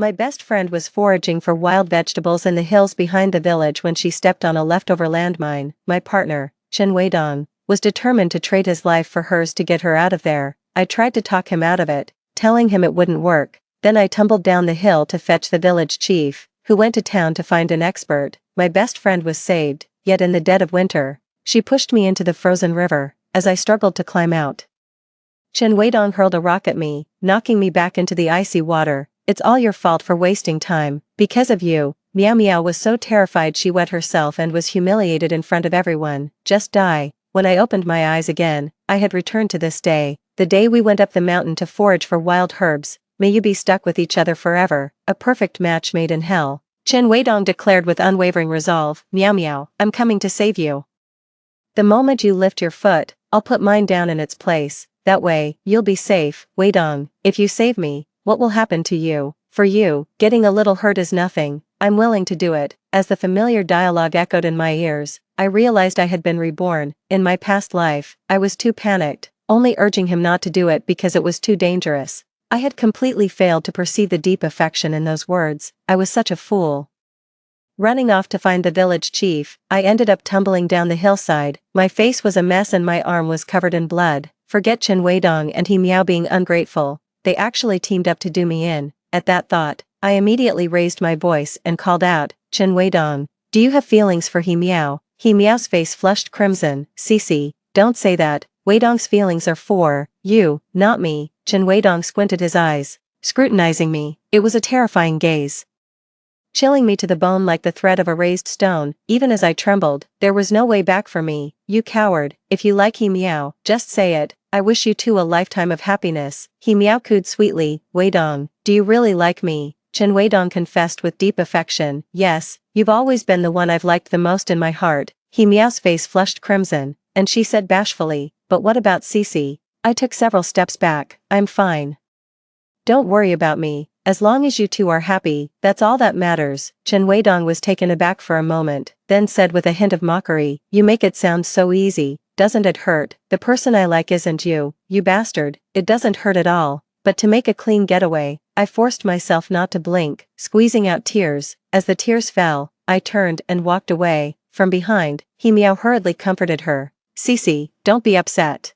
My best friend was foraging for wild vegetables in the hills behind the village when she stepped on a leftover landmine. My partner, Chen Weidong, was determined to trade his life for hers to get her out of there. I tried to talk him out of it, telling him it wouldn't work. Then I tumbled down the hill to fetch the village chief, who went to town to find an expert. My best friend was saved, yet in the dead of winter, she pushed me into the frozen river, as I struggled to climb out. Chen Weidong hurled a rock at me, knocking me back into the icy water. It's all your fault for wasting time, because of you. Meow Meow was so terrified she wet herself and was humiliated in front of everyone. Just die. When I opened my eyes again, I had returned to this day, the day we went up the mountain to forage for wild herbs. May you be stuck with each other forever, a perfect match made in hell. Chen Weidong declared with unwavering resolve. Meow Meow, I'm coming to save you. The moment you lift your foot, I'll put mine down in its place, that way, you'll be safe. Weidong, if you save me, what will happen to you? For you, getting a little hurt is nothing. I'm willing to do it. As the familiar dialogue echoed in my ears, I realized I had been reborn. In my past life, I was too panicked, only urging him not to do it because it was too dangerous. I had completely failed to perceive the deep affection in those words. I was such a fool. Running off to find the village chief, I ended up tumbling down the hillside. My face was a mess and my arm was covered in blood. Forget Chen Weidong and he Meow being ungrateful. They actually teamed up to do me in. At that thought, I immediately raised my voice and called out, Chen Weidong, do you have feelings for he Meow? He Meow's face flushed crimson. Cece, don't say that. Weidong's feelings are for you, not me. Chen Weidong squinted his eyes, scrutinizing me. It was a terrifying gaze, chilling me to the bone like the threat of a raised stone. Even as I trembled, there was no way back for me. You coward, if you like he Meow, just say it. I wish you two a lifetime of happiness. He Meow cooed sweetly. Weidong, do you really like me? Chen Weidong confessed with deep affection. Yes, you've always been the one I've liked the most in my heart. He Meow's face flushed crimson, and she said bashfully, but what about Cece? I took several steps back. I'm fine. Don't worry about me. As long as you two are happy, that's all that matters. Chen Weidong was taken aback for a moment, then said with a hint of mockery, you make it sound so easy. Doesn't it hurt? The person I like isn't you, you bastard. It doesn't hurt at all. But to make a clean getaway, I forced myself not to blink, squeezing out tears. As the tears fell, I turned and walked away. From behind, he Meow hurriedly comforted her. Cece, don't be upset.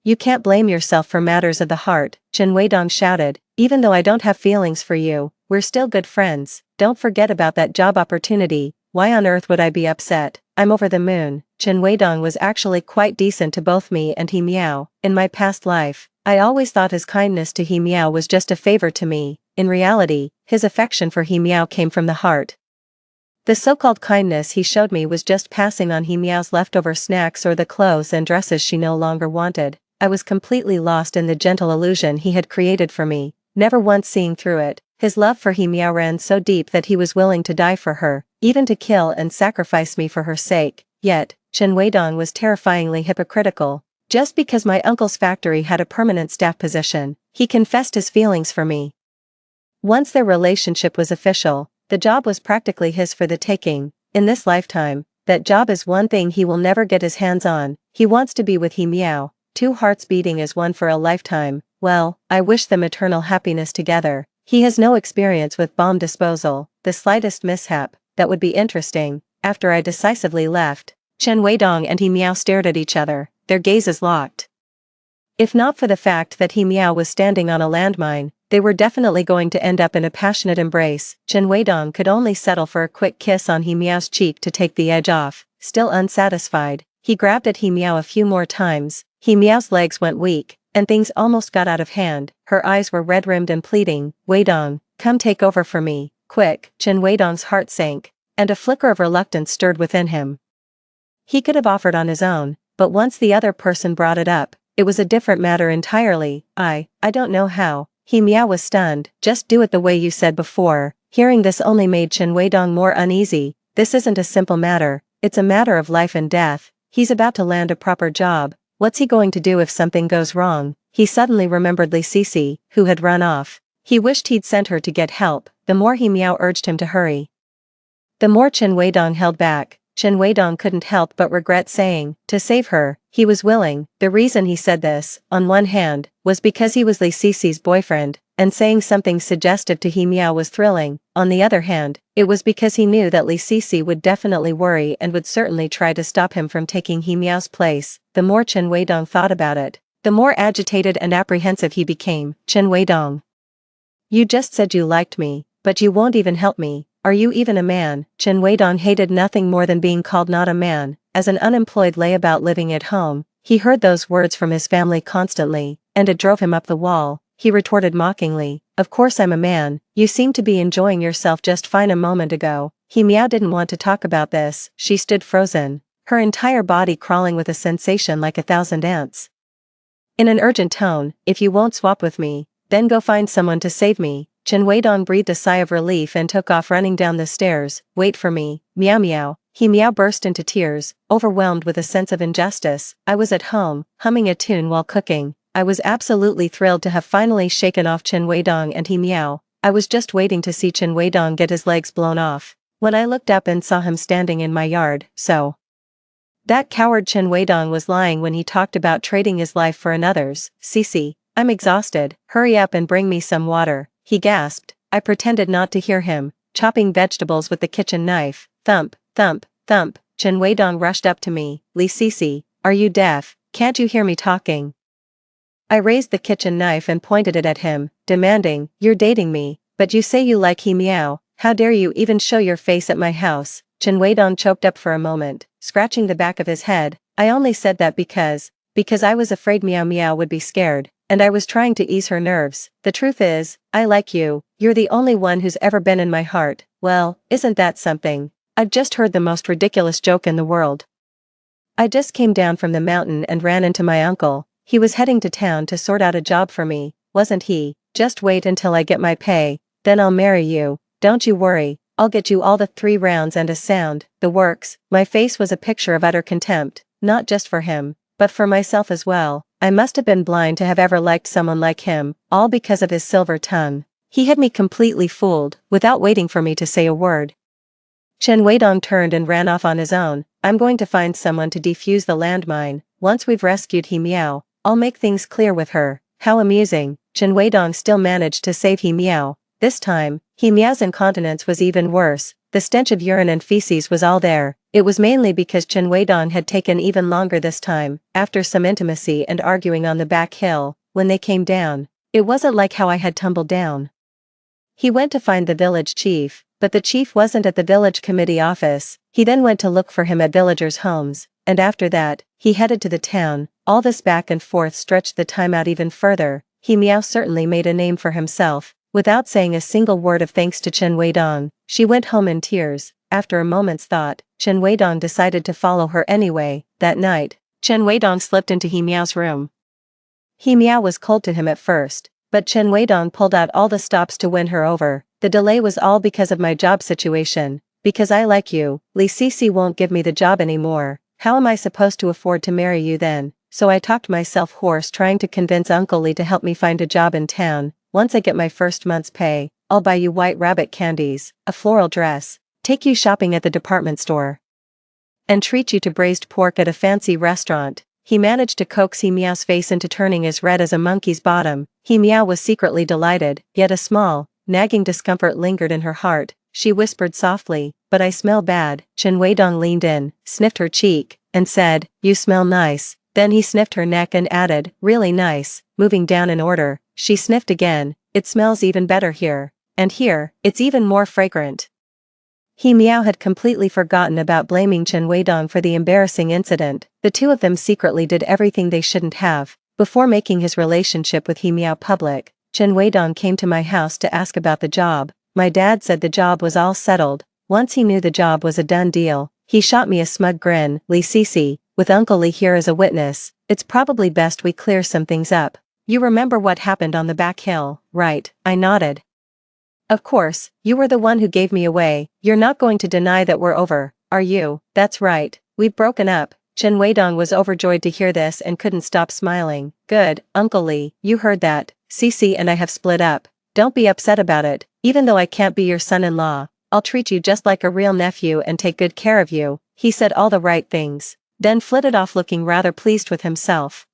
You can't blame yourself for matters of the heart, Chen Weidong shouted. Even though I don't have feelings for you, we're still good friends. Don't forget about that job opportunity. Why on earth would I be upset? I'm over the moon. Chen Weidong was actually quite decent to both me and he Meow. In my past life, I always thought his kindness to he Meow was just a favor to me. In reality, his affection for he Meow came from the heart. The so-called kindness he showed me was just passing on he Meow's leftover snacks or the clothes and dresses she no longer wanted. I was completely lost in the gentle illusion he had created for me, never once seeing through it. His love for he Meow ran so deep that he was willing to die for her, even to kill and sacrifice me for her sake. Yet, Chen Weidong was terrifyingly hypocritical. Just because my uncle's factory had a permanent staff position, he confessed his feelings for me. Once their relationship was official, the job was practically his for the taking. In this lifetime, that job is one thing he will never get his hands on. He wants to be with he Meow, two hearts beating as one for a lifetime. Well, I wish them eternal happiness together. He has no experience with bomb disposal. The slightest mishap, that would be interesting. After I decisively left, Chen Weidong and he Meow stared at each other, their gazes locked. If not for the fact that he Meow was standing on a landmine, they were definitely going to end up in a passionate embrace. Chen Weidong could only settle for a quick kiss on he Meow's cheek to take the edge off. Still unsatisfied, he grabbed at he Meow a few more times. He Meow's legs went weak, and things almost got out of hand. Her eyes were red-rimmed and pleading. Weidong, come take over for me, quick. Chen Weidong's heart sank, and a flicker of reluctance stirred within him. He could have offered on his own, but once the other person brought it up, it was a different matter entirely. I don't know how. He Meow was stunned. Just do it the way you said before. Hearing this only made Chen Weidong more uneasy. This isn't a simple matter, it's a matter of life and death. He's about to land a proper job. What's he going to do if something goes wrong? He suddenly remembered Li Cece, who had run off. He wished he'd sent her to get help. The more he Meow urged him to hurry, the more Chen Weidong held back. Chen Weidong couldn't help but regret saying, to save her, he was willing. The reason he said this, on one hand, was because he was Li Cece's boyfriend, and saying something suggestive to He Miao was thrilling. On the other hand, it was because he knew that Li Sisi would definitely worry and would certainly try to stop him from taking He Miao's place. The more Chen Weidong thought about it, the more agitated and apprehensive he became. Chen Weidong. You just said you liked me, but you won't even help me. Are you even a man? Chen Weidong hated nothing more than being called not a man. As an unemployed layabout living at home, he heard those words from his family constantly, and it drove him up the wall. He retorted mockingly, of course I'm a man, you seem to be enjoying yourself just fine a moment ago. He Miao didn't want to talk about this. She stood frozen, her entire body crawling with a sensation like 1,000 ants. In an urgent tone, if you won't swap with me, then go find someone to save me. Chen Weidong breathed a sigh of relief and took off running down the stairs. Wait for me, meow meow. He Miao burst into tears, overwhelmed with a sense of injustice. I was at home, humming a tune while cooking. I was absolutely thrilled to have finally shaken off Chen Weidong and He Miao. I was just waiting to see Chen Weidong get his legs blown off. When I looked up and saw him standing in my yard, so that coward Chen Weidong was lying when he talked about trading his life for another's. Sisi, I'm exhausted, hurry up and bring me some water, he gasped. I pretended not to hear him, chopping vegetables with the kitchen knife. Thump, thump, thump. Chen Weidong rushed up to me. Li Sisi, are you deaf? Can't you hear me talking? I raised the kitchen knife and pointed it at him, demanding, you're dating me, but you say you like He Miao, how dare you even show your face at my house? Chen Weidong choked up for a moment, scratching the back of his head. I only said that because I was afraid Meow Meow would be scared, and I was trying to ease her nerves. The truth is, I like you, you're the only one who's ever been in my heart. Well, isn't that something? I've just heard the most ridiculous joke in the world. I just came down from the mountain and ran into my uncle. He was heading to town to sort out a job for me, wasn't he? Just wait until I get my pay, then I'll marry you. Don't you worry, I'll get you all the 3 rounds and a sound, the works. My face was a picture of utter contempt, not just for him, but for myself as well. I must have been blind to have ever liked someone like him, all because of his silver tongue. He had me completely fooled, without waiting for me to say a word. Chen Weidong turned and ran off on his own. I'm going to find someone to defuse the landmine. Once we've rescued He Miao, I'll make things clear with her. How amusing. Chen Weidong still managed to save He Miao. This time, He Miao's incontinence was even worse. The stench of urine and feces was all there. It was mainly because Chen Weidong had taken even longer this time. After some intimacy and arguing on the back hill, when they came down, it wasn't like how I had tumbled down. He went to find the village chief, but the chief wasn't at the village committee office. He then went to look for him at villagers' homes, and after that, he headed to the town. All this back and forth stretched the time out even further. He Miao certainly made a name for himself. Without saying a single word of thanks to Chen Weidong, she went home in tears. After a moment's thought, Chen Weidong decided to follow her anyway. That night, Chen Weidong slipped into He Miao's room. He Miao was cold to him at first, but Chen Weidong pulled out all the stops to win her over. The delay was all because of my job situation. Because I like you, Li Sisi won't give me the job anymore. How am I supposed to afford to marry you then? So I talked myself hoarse trying to convince Uncle Li to help me find a job in town. Once I get my first month's pay, I'll buy you white rabbit candies, a floral dress, take you shopping at the department store, and treat you to braised pork at a fancy restaurant. He managed to coax He Miao's face into turning as red as a monkey's bottom. He Miao was secretly delighted, yet a small, nagging discomfort lingered in her heart. She whispered softly, but I smell bad. Chen Weidong leaned in, sniffed her cheek, and said, you smell nice. Then he sniffed her neck and added, really nice. Moving down in order, she sniffed again, it smells even better here. And here, it's even more fragrant. He Miao had completely forgotten about blaming Chen Weidong for the embarrassing incident. The two of them secretly did everything they shouldn't have. Before making his relationship with He Miao public, Chen Weidong came to my house to ask about the job. My dad said the job was all settled. Once he knew the job was a done deal, he shot me a smug grin. Li Sisi, with Uncle Li here as a witness, it's probably best we clear some things up. You remember what happened on the back hill, right? I nodded. Of course, you were the one who gave me away. You're not going to deny that we're over, are you? That's right, we've broken up. Chen Weidong was overjoyed to hear this and couldn't stop smiling. Good, Uncle Li, you heard that. Sisi and I have split up. Don't be upset about it. Even though I can't be your son-in-law, I'll treat you just like a real nephew and take good care of you. He said all the right things, then flitted off looking rather pleased with himself.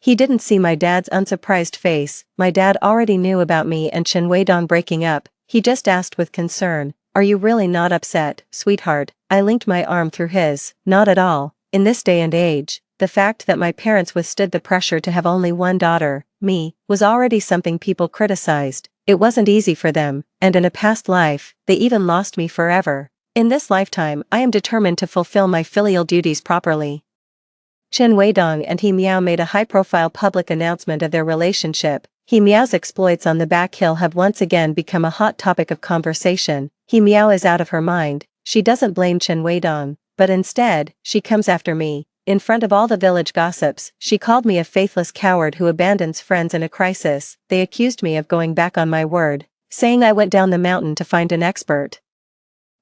He didn't see my dad's unsurprised face. My dad already knew about me and Chen Weidong breaking up. He just asked with concern, "Are you really not upset, sweetheart?" I linked my arm through his. Not at all. In this day and age, the fact that my parents withstood the pressure to have only one daughter, me, was already something people criticized. It wasn't easy for them, and in a past life, they even lost me forever. In this lifetime, I am determined to fulfill my filial duties properly. Chen Weidong and He Miao made a high-profile public announcement of their relationship. He Miao's exploits on the back hill have once again become a hot topic of conversation. He Miao is out of her mind. She doesn't blame Chen Weidong, but instead, she comes after me. In front of all the village gossips, she called me a faithless coward who abandons friends in a crisis. They accused me of going back on my word, saying I went down the mountain to find an expert,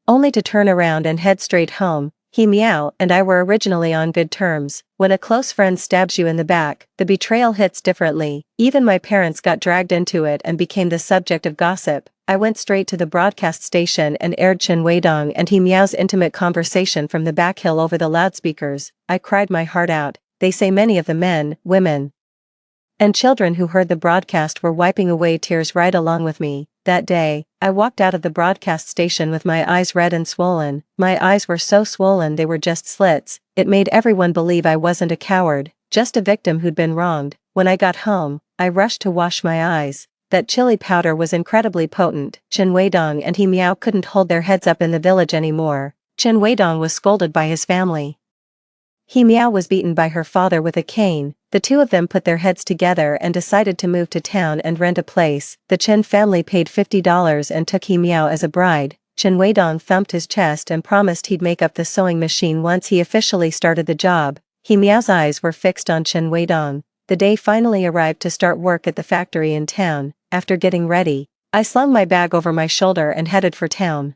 only to turn around and head straight home. He Miao and I were originally on good terms. When a close friend stabs you in the back, the betrayal hits differently. Even my parents got dragged into it and became the subject of gossip. I went straight to the broadcast station and aired Chen Weidong and He Miao's intimate conversation from the back hill over the loudspeakers. I cried my heart out. They say many of the men, women, and children who heard the broadcast were wiping away tears right along with me. That day, I walked out of the broadcast station with my eyes red and swollen. My eyes were so swollen they were just slits. It made everyone believe I wasn't a coward, just a victim who'd been wronged. When I got home, I rushed to wash my eyes. That chili powder was incredibly potent. Chen Weidong and He Miao couldn't hold their heads up in the village anymore. Chen Weidong was scolded by his family. He Miao was beaten by her father with a cane. The two of them put their heads together and decided to move to town and rent a place. The Chen family paid $50 and took He Miao as a bride. Chen Weidong thumped his chest and promised he'd make up the sewing machine once he officially started the job. He Miao's eyes were fixed on Chen Weidong. The day finally arrived to start work at the factory in town. After getting ready, I slung my bag over my shoulder and headed for town.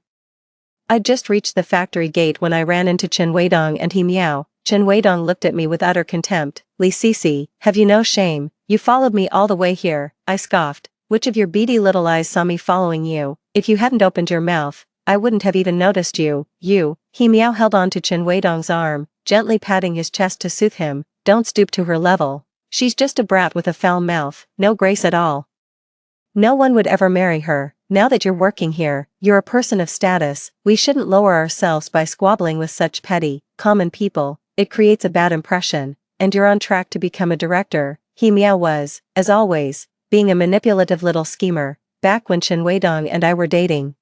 I'd just reached the factory gate when I ran into Chen Weidong and He Miao. Chen Weidong looked at me with utter contempt. "Li Sisi, have you no shame? You followed me all the way here," I scoffed. "Which of your beady little eyes saw me following you? If you hadn't opened your mouth, I wouldn't have even noticed you." "You." He Miao held on to Chen Weidong's arm, gently patting his chest to soothe him. "Don't stoop to her level. She's just a brat with a foul mouth, no grace at all. No one would ever marry her. Now that you're working here, you're a person of status. We shouldn't lower ourselves by squabbling with such petty, common people. It creates a bad impression, and you're on track to become a director." He Miao was, as always, being a manipulative little schemer. Back when Chen Weidong and I were dating,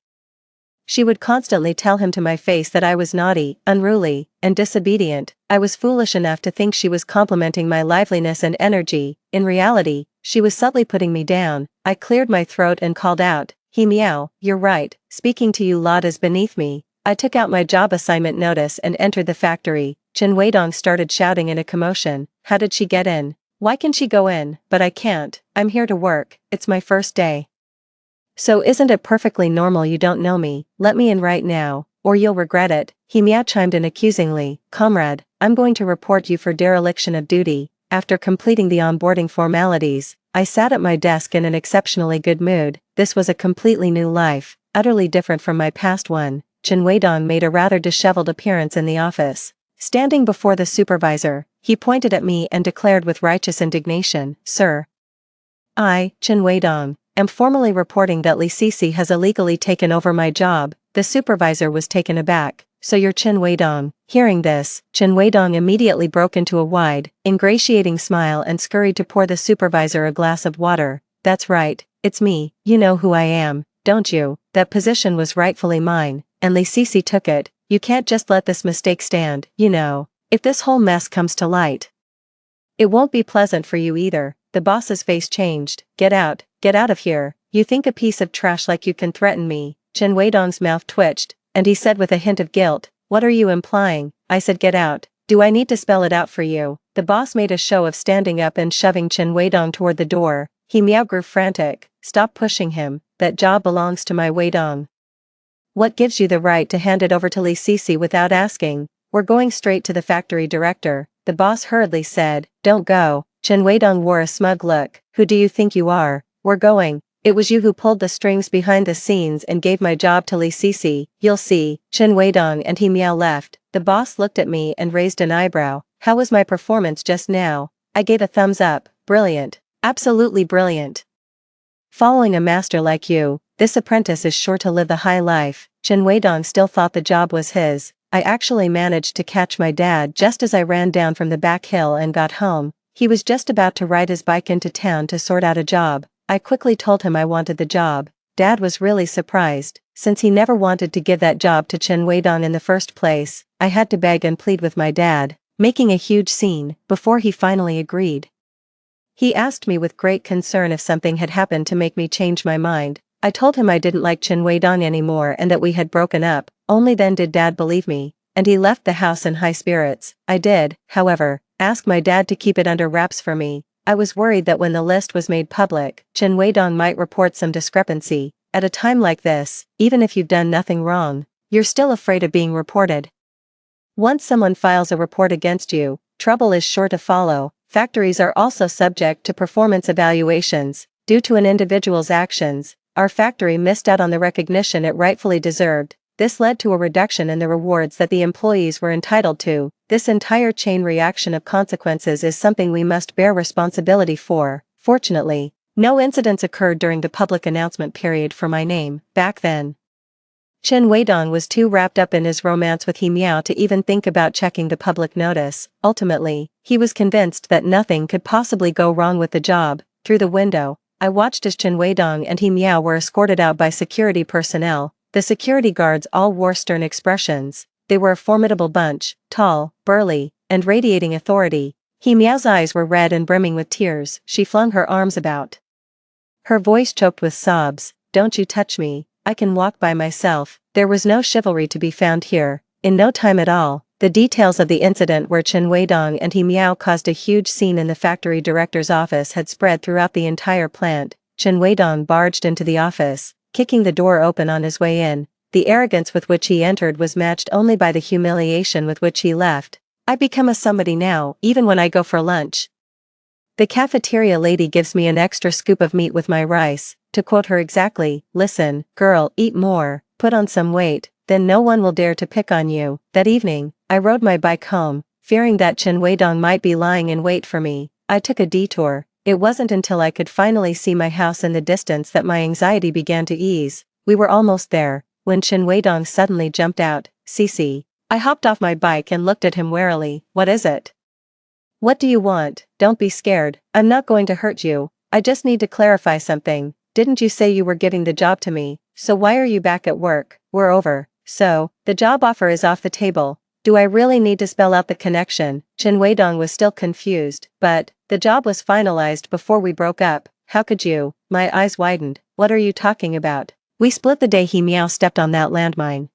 she would constantly tell him to my face that I was naughty, unruly, and disobedient. I was foolish enough to think she was complimenting my liveliness and energy. In reality, she was subtly putting me down. I cleared my throat and called out, "He Miao, you're right. Speaking to you lot is beneath me." I took out my job assignment notice and entered the factory. Chen Weidong started shouting in a commotion. "How did she get in? Why can she go in, but I can't? I'm here to work. It's my first day." "So isn't it perfectly normal you don't know me? Let me in right now, or you'll regret it." He Miao chimed in accusingly. "Comrade, I'm going to report you for dereliction of duty." After completing the onboarding formalities, I sat at my desk in an exceptionally good mood. This was a completely new life, utterly different from my past one. Chen Weidong made a rather disheveled appearance in the office. Standing before the supervisor, he pointed at me and declared with righteous indignation, "Sir, I, Chen Weidong, am formally reporting that Li Sisi has illegally taken over my job." The supervisor was taken aback. "So you're Chen Weidong." Hearing this, Chen Weidong immediately broke into a wide, ingratiating smile and scurried to pour the supervisor a glass of water. "That's right, it's me. You know who I am, don't you? That position was rightfully mine, and Li Sisi took it. You can't just let this mistake stand, you know. If this whole mess comes to light, it won't be pleasant for you either." The boss's face changed. Get out of here. You think a piece of trash like you can threaten me?" Chen Weidong's mouth twitched, and he said with a hint of guilt, "What are you implying?" I said, "Get out. Do I need to spell it out for you?" The boss made a show of standing up and shoving Chen Weidong toward the door. He Miao grew frantic. "Stop pushing him. That job belongs to my Weidong. What gives you the right to hand it over to Li Sisi without asking?" "We're going straight to the factory director," the boss hurriedly said. "Don't go." Chen Weidong wore a smug look. "Who do you think you are? We're going. It was you who pulled the strings behind the scenes and gave my job to Li Sisi. You'll see." Chen Weidong and He Miao left. The boss looked at me and raised an eyebrow. "How was my performance just now?" I gave a thumbs up. Brilliant. Absolutely brilliant. Following a master like you, this apprentice is sure to live the high life. Chen Weidong still thought the job was his. I actually managed to catch my dad just as I ran down from the back hill and got home. He was just about to ride his bike into town to sort out a job. I quickly told him I wanted the job. Dad was really surprised, since he never wanted to give that job to Chen Weidong in the first place. I had to beg and plead with my dad, making a huge scene, before he finally agreed. He asked me with great concern if something had happened to make me change my mind. I told him I didn't like Chen Weidong anymore and that we had broken up. Only then did Dad believe me, and he left the house in high spirits. I did, however, ask my dad to keep it under wraps for me. I was worried that when the list was made public, Chen Weidong might report some discrepancy. At a time like this, even if you've done nothing wrong, you're still afraid of being reported. Once someone files a report against you, trouble is sure to follow. Factories are also subject to performance evaluations. Due to an individual's actions, our factory missed out on the recognition it rightfully deserved. This led to a reduction in the rewards that the employees were entitled to. This entire chain reaction of consequences is something we must bear responsibility for. Fortunately, no incidents occurred during the public announcement period for my name. Back then, Chen Weidong was too wrapped up in his romance with He Miao to even think about checking the public notice. Ultimately, he was convinced that nothing could possibly go wrong with the job. Through the window, I watched as Chen Weidong and He Miao were escorted out by security personnel. The security guards all wore stern expressions. They were a formidable bunch, tall, burly, and radiating authority. He Miao's eyes were red and brimming with tears. She flung her arms about. Her voice choked with sobs. "Don't you touch me. I can walk by myself." There was no chivalry to be found here. In no time at all, the details of the incident where Chen Weidong and He Miao caused a huge scene in the factory director's office had spread throughout the entire plant. Chen Weidong barged into the office, kicking the door open on his way in. The arrogance with which he entered was matched only by the humiliation with which he left. "I become a somebody now, even when I go for lunch. The cafeteria lady gives me an extra scoop of meat with my rice." To quote her exactly, "Listen, girl, eat more, put on some weight, then no one will dare to pick on you." That evening, I rode my bike home, fearing that Chen Weidong might be lying in wait for me. I took a detour. It wasn't until I could finally see my house in the distance that my anxiety began to ease. We were almost there, when Chen Weidong suddenly jumped out. "Cece." I hopped off my bike and looked at him warily. "What is it? What do you want?" "Don't be scared, I'm not going to hurt you. I just need to clarify something. Didn't you say you were giving the job to me? So why are you back at work?" "We're over." "So, the job offer is off the table. Do I really need to spell out the connection?" Chen Weidong was still confused. "But, the job was finalized before we broke up. How could you?" My eyes widened. "What are you talking about?" "We split the day He Miao stepped on that landmine."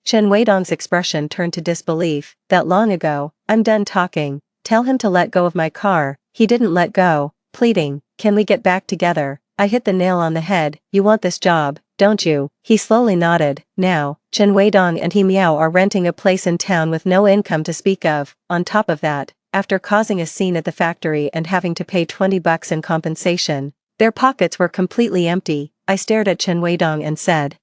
Chen Weidong's expression turned to disbelief. "That long ago?" "I'm done talking. Tell him to let go of my car." He didn't let go, pleading, "Can we get back together?" I hit the nail on the head. "You want this job, don't you?" He slowly nodded. "Now, Chen Weidong and He Miao are renting a place in town with no income to speak of. On top of that, after causing a scene at the factory and having to pay $20 in compensation, their pockets were completely empty." I stared at Chen Weidong and said,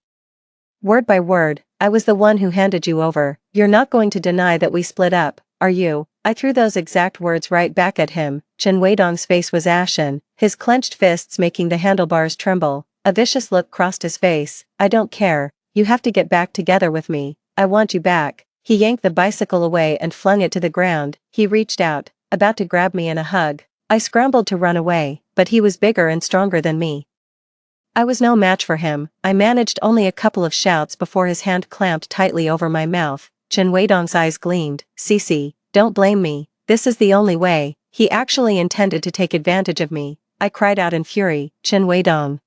word by word, "I was the one who handed you over. You're not going to deny that we split up, are you?" I threw those exact words right back at him. Chen Weidong's face was ashen, his clenched fists making the handlebars tremble. A vicious look crossed his face. "I don't care. You have to get back together with me. I want you back." He yanked the bicycle away and flung it to the ground. He reached out, about to grab me in a hug. I scrambled to run away, but he was bigger and stronger than me. I was no match for him. I managed only a couple of shouts before his hand clamped tightly over my mouth. Chen Weidong's eyes gleamed. "Cece, don't blame me. This is the only way. He actually intended to take advantage of me." I cried out in fury. "Chen Weidong,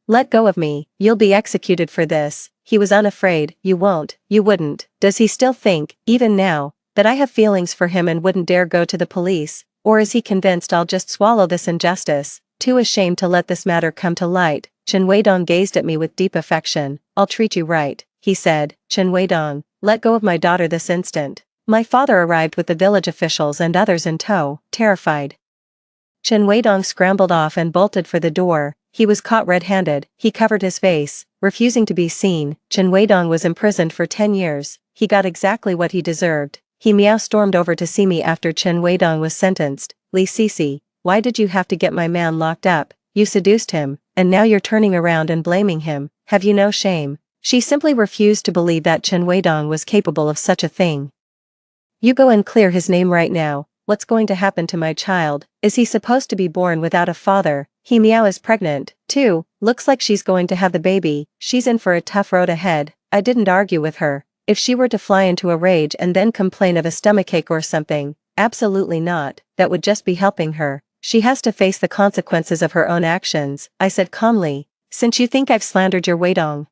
let go of me. You'll be executed for this." He was unafraid. "You won't, you wouldn't." Does he still think, even now, that I have feelings for him and wouldn't dare go to the police? Or is he convinced I'll just swallow this injustice, too ashamed to let this matter come to light? Chen Weidong gazed at me with deep affection. "I'll treat you right," he said. "Chen Weidong, let go of my daughter this instant." My father arrived with the village officials and others in tow, terrified. Chen Weidong scrambled off and bolted for the door. He was caught red-handed. He covered his face, refusing to be seen. Chen Weidong was imprisoned for 10 years. He got exactly what he deserved. He Miao stormed over to see me after Chen Weidong was sentenced. Lee Cece, why did you have to get my man locked up? You seduced him, and now you're turning around and blaming him. Have you no shame? She simply refused to believe that Chen Weidong was capable of such a thing. You go and clear his name right now. What's going to happen to my child? Is he supposed to be born without a father? He Miao is pregnant, too. Looks like she's going to have the baby. She's in for a tough road ahead. I didn't argue with her. If she were to fly into a rage and then complain of a stomachache or something, absolutely not, that would just be helping her. She has to face the consequences of her own actions, I said calmly. Since you think I've slandered your Weidong,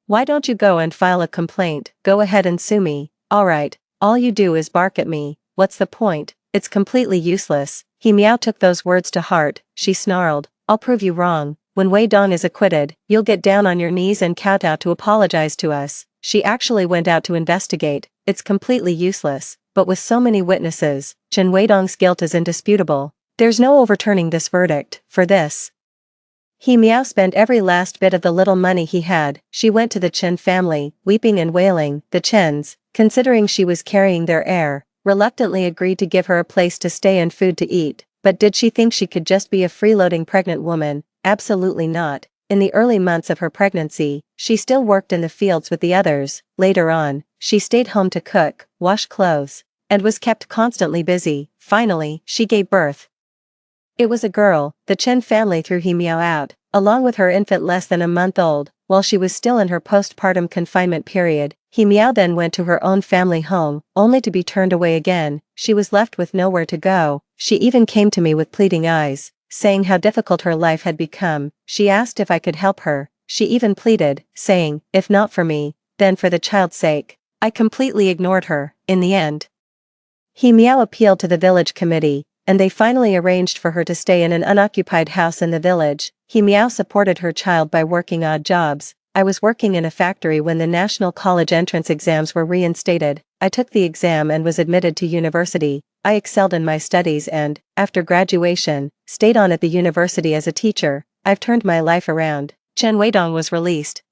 why don't you go and file a complaint? Go ahead and sue me. Alright, all you do is bark at me. What's the point? It's completely useless. He Miao took those words to heart. She snarled, I'll prove you wrong. When Weidong is acquitted, you'll get down on your knees and kowtow to apologize to us. She actually went out to investigate. It's completely useless, but with so many witnesses, Chen Weidong's guilt is indisputable. There's no overturning this verdict. For this, He Miao spent every last bit of the little money he had. She went to the Chen family, weeping and wailing. The Chens, considering she was carrying their heir, reluctantly agreed to give her a place to stay and food to eat. But did she think she could just be a freeloading pregnant woman? Absolutely not. In the early months of her pregnancy, she still worked in the fields with the others. Later on, she stayed home to cook, wash clothes, and was kept constantly busy. Finally, she gave birth. It was a girl. The Chen family threw He Miao out, along with her infant less than a month old, while she was still in her postpartum confinement period. He Miao then went to her own family home, only to be turned away again. She was left with nowhere to go. She even came to me with pleading eyes, saying how difficult her life had become. She asked if I could help her. She even pleaded, saying, if not for me, then for the child's sake. I completely ignored her. In the end, He Miao appealed to the village committee, and they finally arranged for her to stay in an unoccupied house in the village. He Miao supported her child by working odd jobs. I was working in a factory when the national college entrance exams were reinstated. I took the exam and was admitted to university. I excelled in my studies and, after graduation, stayed on at the university as a teacher. I've turned my life around. Chen Weidong was released.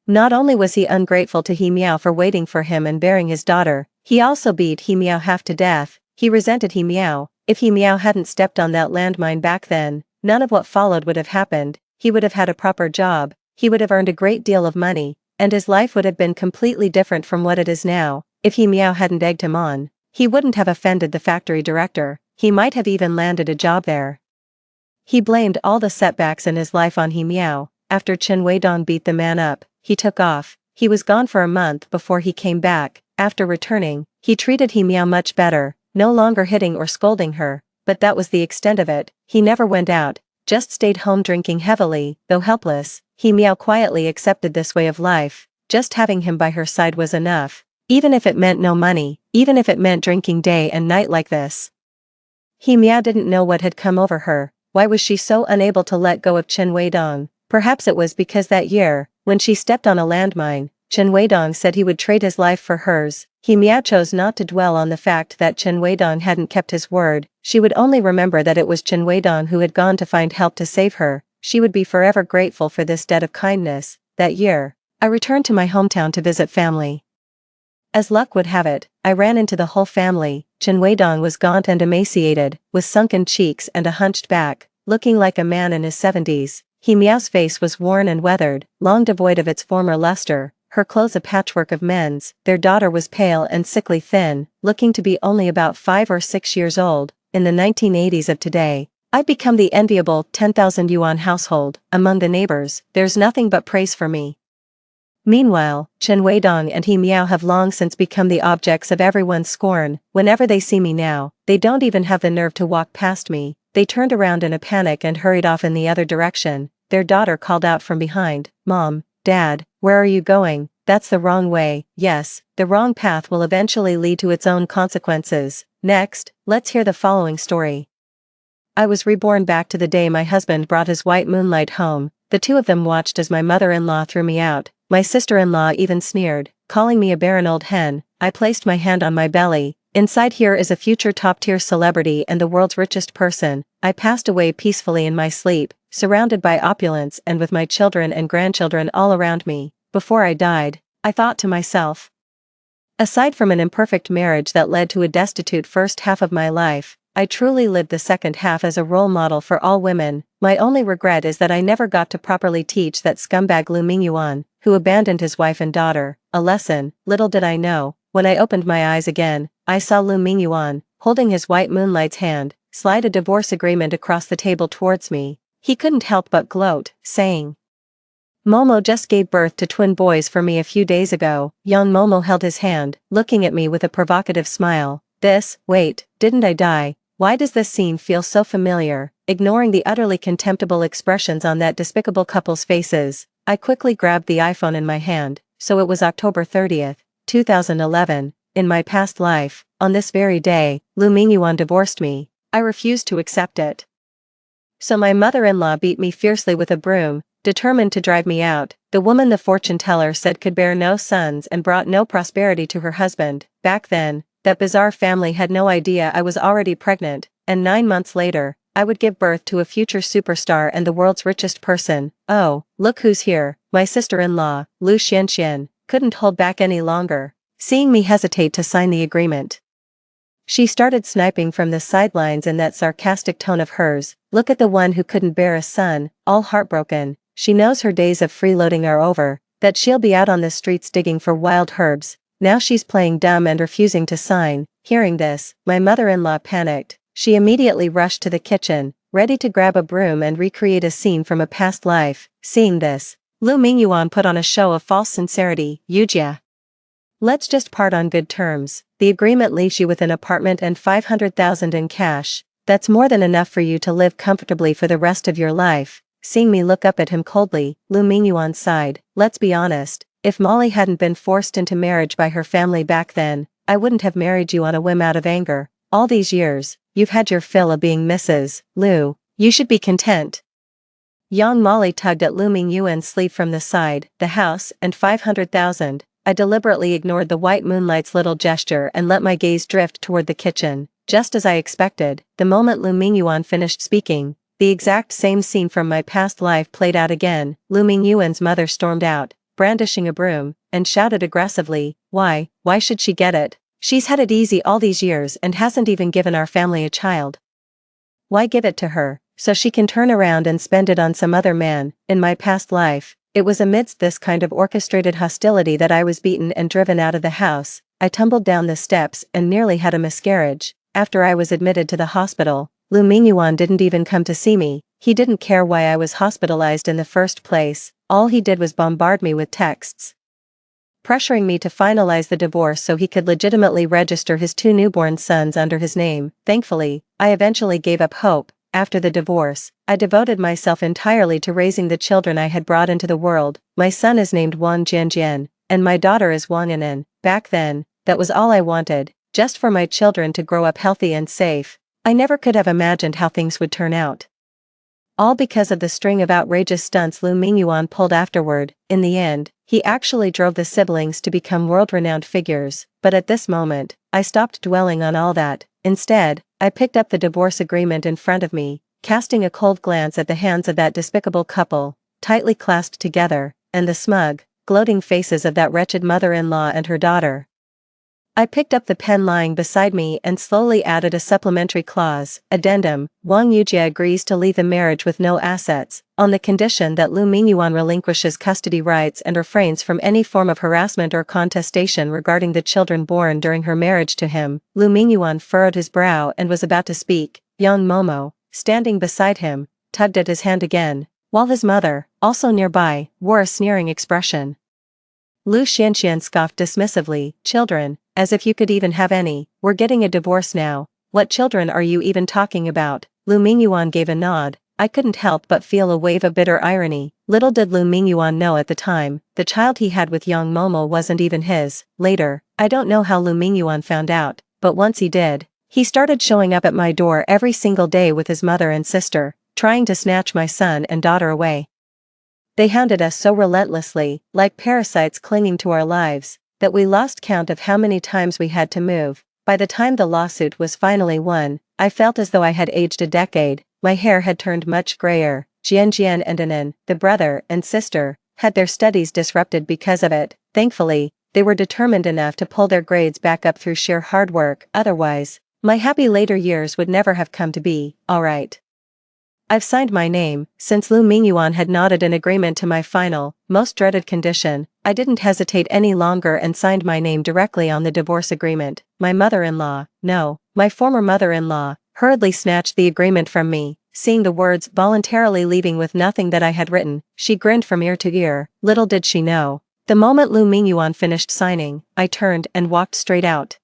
Not only was he ungrateful to He Miao for waiting for him and bearing his daughter, he also beat He Miao half to death. He resented He Miao. If He Miao hadn't stepped on that landmine back then, none of what followed would have happened. He would have had a proper job, he would have earned a great deal of money, and his life would have been completely different from what it is now. If He Miao hadn't egged him on, he wouldn't have offended the factory director. He might have even landed a job there. He blamed all the setbacks in his life on He Miao. After Chen Weidong beat the man up, he took off. He was gone for a month before he came back. After returning, he treated He Miao much better, no longer hitting or scolding her, but that was the extent of it. He never went out, just stayed home drinking heavily. Though helpless, He Miao quietly accepted this way of life. Just having him by her side was enough, even if it meant no money, even if it meant drinking day and night like this. He Miao didn't know what had come over her. Why was she so unable to let go of Chen Weidong? Perhaps it was because that year, when she stepped on a landmine, Chen Weidong said he would trade his life for hers. He Miao chose not to dwell on the fact that Chen Weidong hadn't kept his word. She would only remember that it was Chen Weidong who had gone to find help to save her. She would be forever grateful for this debt of kindness. That year, I returned to my hometown to visit family. As luck would have it, I ran into the whole family. Chen Weidong was gaunt and emaciated, with sunken cheeks and a hunched back, looking like a man in his 70s. He Miao's face was worn and weathered, long devoid of its former luster, her clothes a patchwork of men's. Their daughter was pale and sickly thin, looking to be only about 5 or 6 years old. In the 1980s of today, I'd become the enviable 10,000 yuan household. Among the neighbors, there's nothing but praise for me. Meanwhile, Chen Weidong and He Miao have long since become the objects of everyone's scorn. Whenever they see me now, they don't even have the nerve to walk past me. They turned around in a panic and hurried off in the other direction. Their daughter called out from behind, "Mom, Dad, where are you going? That's the wrong way." Yes, the wrong path will eventually lead to its own consequences. Next, let's hear the following story. I was reborn back to the day my husband brought his white moonlight home. The two of them watched as my mother-in-law threw me out. My sister-in-law even sneered, calling me a barren old hen. I placed my hand on my belly. Inside here is a future top-tier celebrity and the world's richest person. I passed away peacefully in my sleep, surrounded by opulence and with my children and grandchildren all around me. Before I died, I thought to myself, aside from an imperfect marriage that led to a destitute first half of my life, I truly lived the second half as a role model for all women. My only regret is that I never got to properly teach that scumbag Lu Mingyuan, who abandoned his wife and daughter, a lesson. Little did I know, when I opened my eyes again, I saw Lu Mingyuan, holding his white moonlight's hand, slide a divorce agreement across the table towards me. He couldn't help but gloat, saying, "Momo just gave birth to twin boys for me a few days ago." Young Momo held his hand, looking at me with a provocative smile. Wait, didn't I die? Why does this scene feel so familiar? Ignoring the utterly contemptible expressions on that despicable couple's faces, I quickly grabbed the iPhone in my hand. So it was October 30th, 2011, in my past life. On this very day, Lu Mingyuan divorced me. I refused to accept it. So my mother-in-law beat me fiercely with a broom, determined to drive me out, the woman the fortune teller said could bear no sons and brought no prosperity to her husband. Back then, that bizarre family had no idea I was already pregnant, and 9 months later, I would give birth to a future superstar and the world's richest person. Oh, look who's here, my sister-in-law, Lu Xianxian, couldn't hold back any longer. Seeing me hesitate to sign the agreement, she started sniping from the sidelines in that sarcastic tone of hers. Look at the one who couldn't bear a son, all heartbroken. She knows her days of freeloading are over, that she'll be out on the streets digging for wild herbs. Now she's playing dumb and refusing to sign. Hearing this, my mother-in-law panicked. She immediately rushed to the kitchen, ready to grab a broom and recreate a scene from a past life. Seeing this, Lu Mingyuan put on a show of false sincerity. Yujia, let's just part on good terms. The agreement leaves you with an apartment and 500,000 in cash. That's more than enough for you to live comfortably for the rest of your life. Seeing me look up at him coldly, Lu Mingyuan sighed. Let's be honest, if Molly hadn't been forced into marriage by her family back then, I wouldn't have married you on a whim out of anger. All these years, you've had your fill of being Mrs. Lu. You should be content. Young Molly tugged at Lu Mingyuan's sleeve from the side. The house and 500,000. I deliberately ignored the white moonlight's little gesture and let my gaze drift toward the kitchen. Just as I expected, the moment Lu Mingyuan finished speaking, the exact same scene from my past life played out again. Lu Mingyuan's mother stormed out, brandishing a broom, and shouted aggressively, Why should she get it? She's had it easy all these years and hasn't even given our family a child. Why give it to her, so she can turn around and spend it on some other man? In my past life, it was amidst this kind of orchestrated hostility that I was beaten and driven out of the house. I tumbled down the steps and nearly had a miscarriage. After I was admitted to the hospital, Lu Mingyuan didn't even come to see me. He didn't care why I was hospitalized in the first place. All he did was bombard me with texts, pressuring me to finalize the divorce so he could legitimately register his 2 newborn sons under his name. Thankfully, I eventually gave up hope. After the divorce, I devoted myself entirely to raising the children I had brought into the world. My son is named Wang Jianjian, and my daughter is Wang Yanan. Back then, that was all I wanted, just for my children to grow up healthy and safe. I never could have imagined how things would turn out. All because of the string of outrageous stunts Lu Mingyuan pulled afterward. In the end, he actually drove the siblings to become world-renowned figures. But at this moment, I stopped dwelling on all that. Instead, I picked up the divorce agreement in front of me, casting a cold glance at the hands of that despicable couple, tightly clasped together, and the smug, gloating faces of that wretched mother-in-law and her daughter. I picked up the pen lying beside me and slowly added a supplementary clause. Addendum: Wang Yujia agrees to leave the marriage with no assets, on the condition that Lu Mingyuan relinquishes custody rights and refrains from any form of harassment or contestation regarding the children born during her marriage to him. Lu Mingyuan furrowed his brow and was about to speak. Young Momo, standing beside him, tugged at his hand again, while his mother, also nearby, wore a sneering expression. Lu Xianxian scoffed dismissively. Children? As if you could even have any. We're getting a divorce now. What children are you even talking about? Lu Mingyuan gave a nod. I couldn't help but feel a wave of bitter irony. Little did Lu Mingyuan know at the time, the child he had with young Momo wasn't even his. Later, I don't know how Lu Mingyuan found out, but once he did, he started showing up at my door every single day with his mother and sister, trying to snatch my son and daughter away. They hounded us so relentlessly, like parasites clinging to our lives, that we lost count of how many times we had to move. By the time the lawsuit was finally won, I felt as though I had aged a decade. My hair had turned much grayer. Jianjian and Anan, the brother and sister, had their studies disrupted because of it. Thankfully, they were determined enough to pull their grades back up through sheer hard work. Otherwise, My happy later years would never have come to be, alright. I've signed my name. Since Lu Mingyuan had nodded in agreement to my final, most dreaded condition, I didn't hesitate any longer and signed my name directly on the divorce agreement. My mother-in-law, no, my former mother-in-law, hurriedly snatched the agreement from me, seeing the words voluntarily leaving with nothing that I had written. She grinned from ear to ear. Little did she know. The moment Lu Mingyuan finished signing, I turned and walked straight out.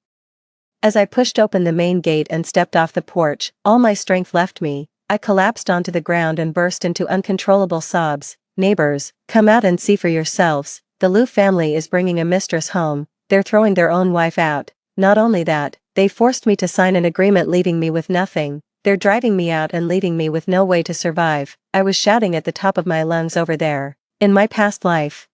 As I pushed open the main gate and stepped off the porch, all my strength left me. I collapsed onto the ground and burst into uncontrollable sobs. Neighbors, come out and see for yourselves. The Lu family is bringing a mistress home. They're throwing their own wife out. Not only that, they forced me to sign an agreement leaving me with nothing. They're driving me out and leaving me with no way to survive. I was shouting at the top of my lungs over there. In my past life,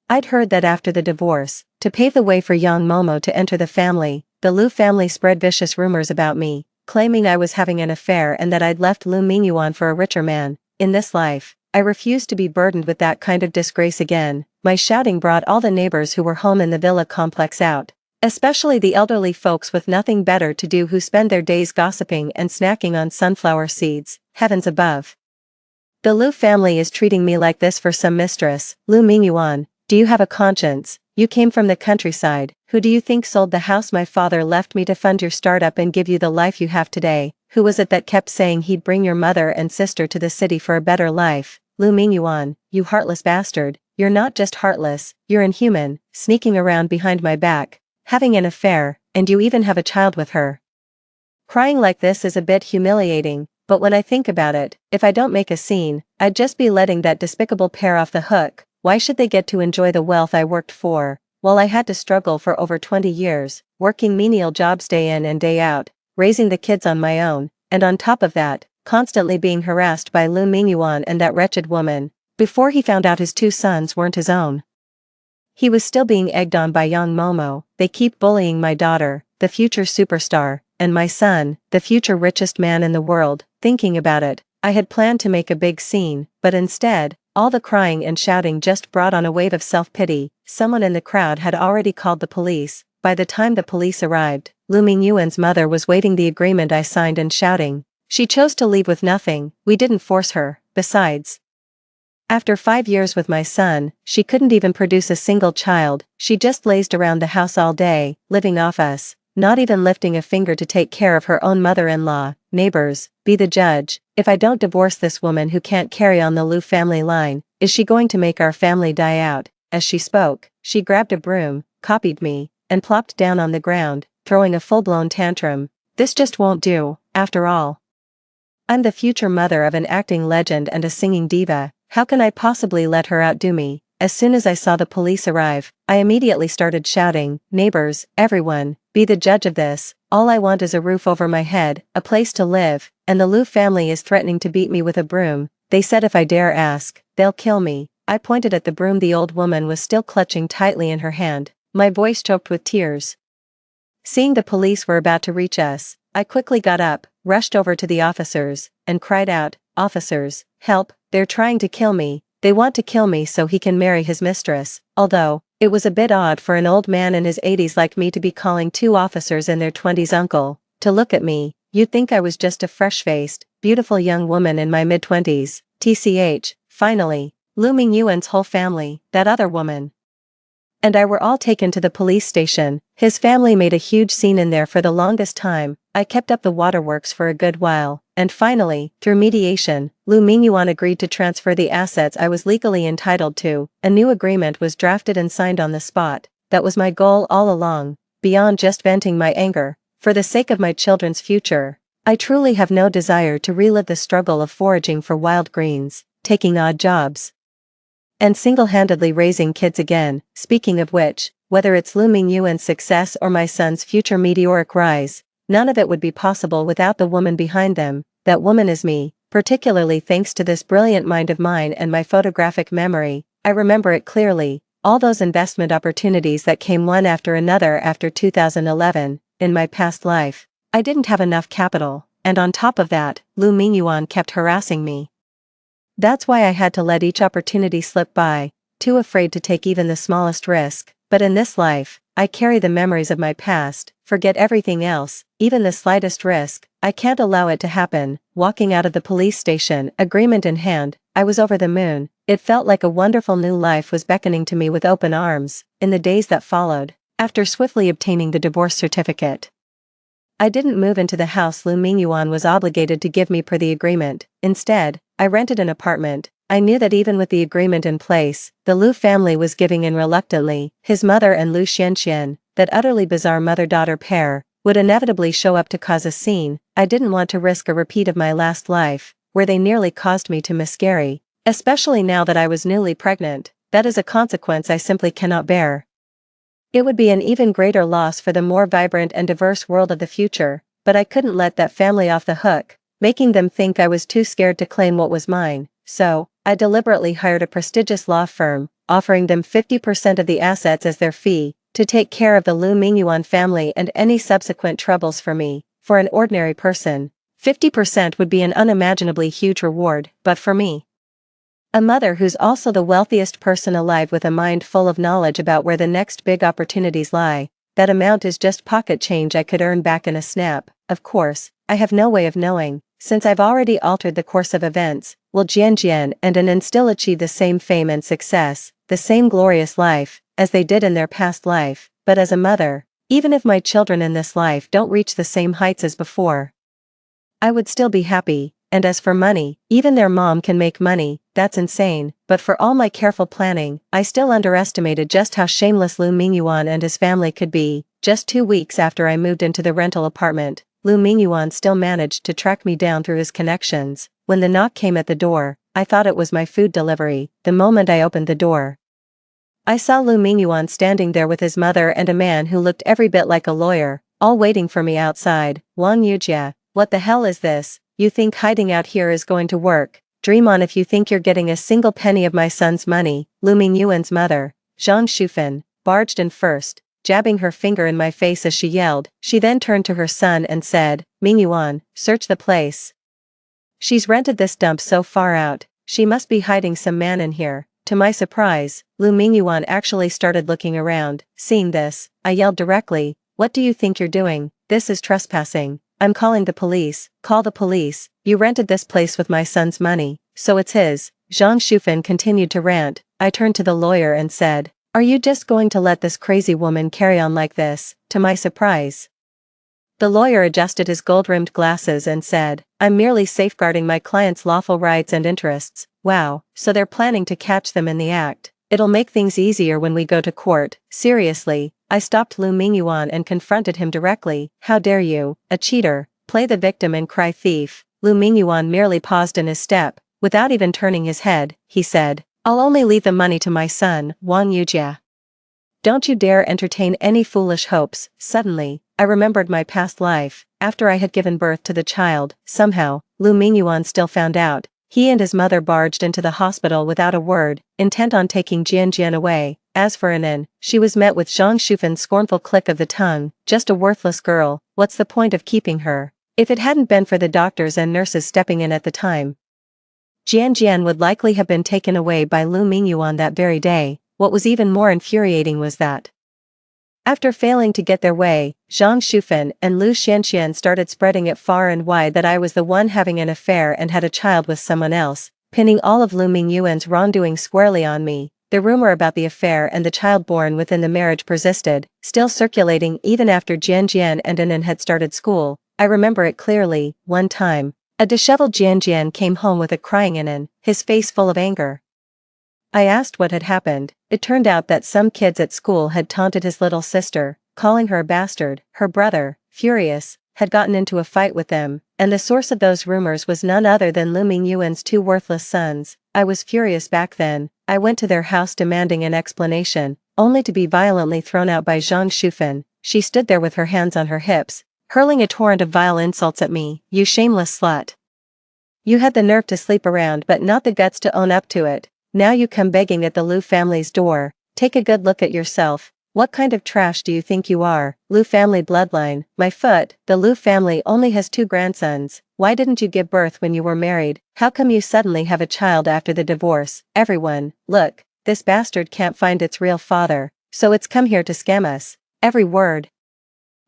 I'd heard that after the divorce, to pave the way for young Momo to enter the family, the Lu family spread vicious rumors about me, claiming I was having an affair and that I'd left Lu Mingyuan for a richer man. In this life, I refused to be burdened with that kind of disgrace again. My shouting brought all the neighbors who were home in the villa complex out, especially the elderly folks with nothing better to do who spend their days gossiping and snacking on sunflower seeds. Heavens above. The Lu family is treating me like this for some mistress. Lu Mingyuan, do you have a conscience? You came from the countryside. Who do you think sold the house my father left me to fund your startup and give you the life you have today? Who was it that kept saying he'd bring your mother and sister to the city for a better life? Lu Mingyuan, you heartless bastard. You're not just heartless, you're inhuman, sneaking around behind my back, having an affair, and you even have a child with her. Crying like this is a bit humiliating, but when I think about it, if I don't make a scene, I'd just be letting that despicable pair off the hook. Why should they get to enjoy the wealth I worked for, while I had to struggle for over 20 years, working menial jobs day in and day out, raising the kids on my own, and on top of that, constantly being harassed by Lu Mingyuan and that wretched woman, before he found out his 2 sons weren't his own. He was still being egged on by young Momo. They keep bullying my daughter, the future superstar, and my son, the future richest man in the world. Thinking about it, I had planned to make a big scene, but instead, all the crying and shouting just brought on a wave of self-pity. Someone in the crowd had already called the police. By the time the police arrived, Lu Mingyuan's mother was waving the agreement I signed and shouting. She chose to leave with nothing. We didn't force her. Besides, after 5 years with my son, she couldn't even produce a single child. She just lazed around the house all day, living off us, not even lifting a finger to take care of her own mother-in-law. Neighbors, be the judge. If I don't divorce this woman who can't carry on the Lu family line, is she going to make our family die out? As she spoke, she grabbed a broom, copied me, and plopped down on the ground, throwing a full-blown tantrum. This just won't do. After all, I'm the future mother of an acting legend and a singing diva. How can I possibly let her outdo me? As soon as I saw the police arrive, I immediately started shouting, neighbors, everyone, be the judge of this. All I want is a roof over my head, a place to live, and the Lu family is threatening to beat me with a broom. They said if I dare ask, they'll kill me. I pointed at the broom the old woman was still clutching tightly in her hand, my voice choked with tears. Seeing the police were about to reach us, I quickly got up, rushed over to the officers, and cried out, officers, help, they're trying to kill me. They want to kill me so he can marry his mistress. Although, it was a bit odd for an old man in his 80s like me to be calling 2 officers in their 20s uncle. To look at me, you'd think I was just a fresh-faced, beautiful young woman in my mid-20s. TCH, finally, Lu Mingyuan's whole family, that other woman, and I were all taken to the police station. His family made a huge scene in there for the longest time. I kept up the waterworks for a good while, and finally, through mediation, Lu Mingyuan agreed to transfer the assets I was legally entitled to. A new agreement was drafted and signed on the spot. That was my goal all along, beyond just venting my anger. For the sake of my children's future, I truly have no desire to relive the struggle of foraging for wild greens, taking odd jobs, and single-handedly raising kids again. Speaking of which, whether it's Lu Mingyuan's success or my son's future meteoric rise, none of it would be possible without the woman behind them. That woman is me, particularly thanks to this brilliant mind of mine and my photographic memory. I remember it clearly, all those investment opportunities that came one after another after 2011. In my past life, I didn't have enough capital, and on top of that, Lu Mingyuan kept harassing me. That's why I had to let each opportunity slip by, too afraid to take even the smallest risk. But in this life, I carry the memories of my past, forget everything else, even the slightest risk. I can't allow it to happen. Walking out of the police station, agreement in hand, I was over the moon. It felt like a wonderful new life was beckoning to me with open arms. In the days that followed, after swiftly obtaining the divorce certificate, I didn't move into the house Lu Mingyuan was obligated to give me per the agreement. Instead, I rented an apartment. I knew that even with the agreement in place, the Lu family was giving in reluctantly. His mother and Lu Xianxian, that utterly bizarre mother-daughter pair, would inevitably show up to cause a scene. I didn't want to risk a repeat of my last life, where they nearly caused me to miscarry, especially now that I was newly pregnant. That is a consequence I simply cannot bear. It would be an even greater loss for the more vibrant and diverse world of the future, but I couldn't let that family off the hook, making them think I was too scared to claim what was mine. So, I deliberately hired a prestigious law firm, offering them 50% of the assets as their fee, to take care of the Lu Mingyuan family and any subsequent troubles for me. For an ordinary person, 50% would be an unimaginably huge reward, but for me, a mother who's also the wealthiest person alive with a mind full of knowledge about where the next big opportunities lie, that amount is just pocket change I could earn back in a snap. Of course, I have no way of knowing, since I've already altered the course of events. Will Jianjian and Anan still achieve the same fame and success, the same glorious life, as they did in their past life? But as a mother, even if my children in this life don't reach the same heights as before, I would still be happy. And as for money, even their mom can make money. That's insane. But for all my careful planning, I still underestimated just how shameless Lu Mingyuan and his family could be. Just 2 weeks after I moved into the rental apartment, Lu Mingyuan still managed to track me down through his connections. When the knock came at the door, I thought it was my food delivery. The moment I opened the door, I saw Lu Mingyuan standing there with his mother and a man who looked every bit like a lawyer, all waiting for me outside. Wang Yujia, what the hell is this? You think hiding out here is going to work? Dream on if you think you're getting a single penny of my son's money. Lu Mingyuan's mother, Zhang Shufan, barged in first, jabbing her finger in my face as she yelled. She then turned to her son and said, Mingyuan, search the place. She's rented this dump so far out, she must be hiding some man in here. To my surprise, Lu Mingyuan actually started looking around. Seeing this, I yelled directly, what do you think you're doing? This is trespassing. I'm calling the police. Call the police. You rented this place with my son's money, so it's his. Zhang Shufan continued to rant. I turned to the lawyer and said, are you just going to let this crazy woman carry on like this? To my surprise, the lawyer adjusted his gold-rimmed glasses and said, I'm merely safeguarding my client's lawful rights and interests. Wow, so they're planning to catch them in the act. It'll make things easier when we go to court. Seriously, I stopped Lu Mingyuan and confronted him directly. How dare you, a cheater, play the victim and cry thief? Lu Mingyuan merely paused in his step. Without even turning his head, he said, I'll only leave the money to my son, Wang Yujia. Don't you dare entertain any foolish hopes. Suddenly, I remembered my past life. After I had given birth to the child, somehow, Lu Mingyuan still found out. He and his mother barged into the hospital without a word, intent on taking Jianjian away. As for Anan, she was met with Zhang Shufan's scornful click of the tongue. Just a worthless girl, what's the point of keeping her? If it hadn't been for the doctors and nurses stepping in at the time, Jianjian would likely have been taken away by Lu Mingyuan that very day. What was even more infuriating was that, after failing to get their way, Zhang Shufan and Lu Xianxian started spreading it far and wide that I was the one having an affair and had a child with someone else, pinning all of Lu Mingyuan's wrongdoing squarely on me. The rumor about the affair and the child born within the marriage persisted, still circulating even after Jianjian and Anan had started school. I remember it clearly. One time, a disheveled Jianjian came home with a crying Anan, his face full of anger. I asked what had happened. It turned out that some kids at school had taunted his little sister, calling her a bastard. Her brother, furious, had gotten into a fight with them, and the source of those rumors was none other than Lu Mingyuan's 2 worthless sons. I was furious back then. I went to their house demanding an explanation, only to be violently thrown out by Zhang Shufan. She stood there with her hands on her hips, hurling a torrent of vile insults at me. You shameless slut. You had the nerve to sleep around but not the guts to own up to it. Now you come begging at the Lu family's door. Take a good look at yourself. What kind of trash do you think you are? Lu family bloodline. My foot. The Lu family only has 2 grandsons. Why didn't you give birth when you were married? How come you suddenly have a child after the divorce? Everyone, look, this bastard can't find its real father. So it's come here to scam us. Every word.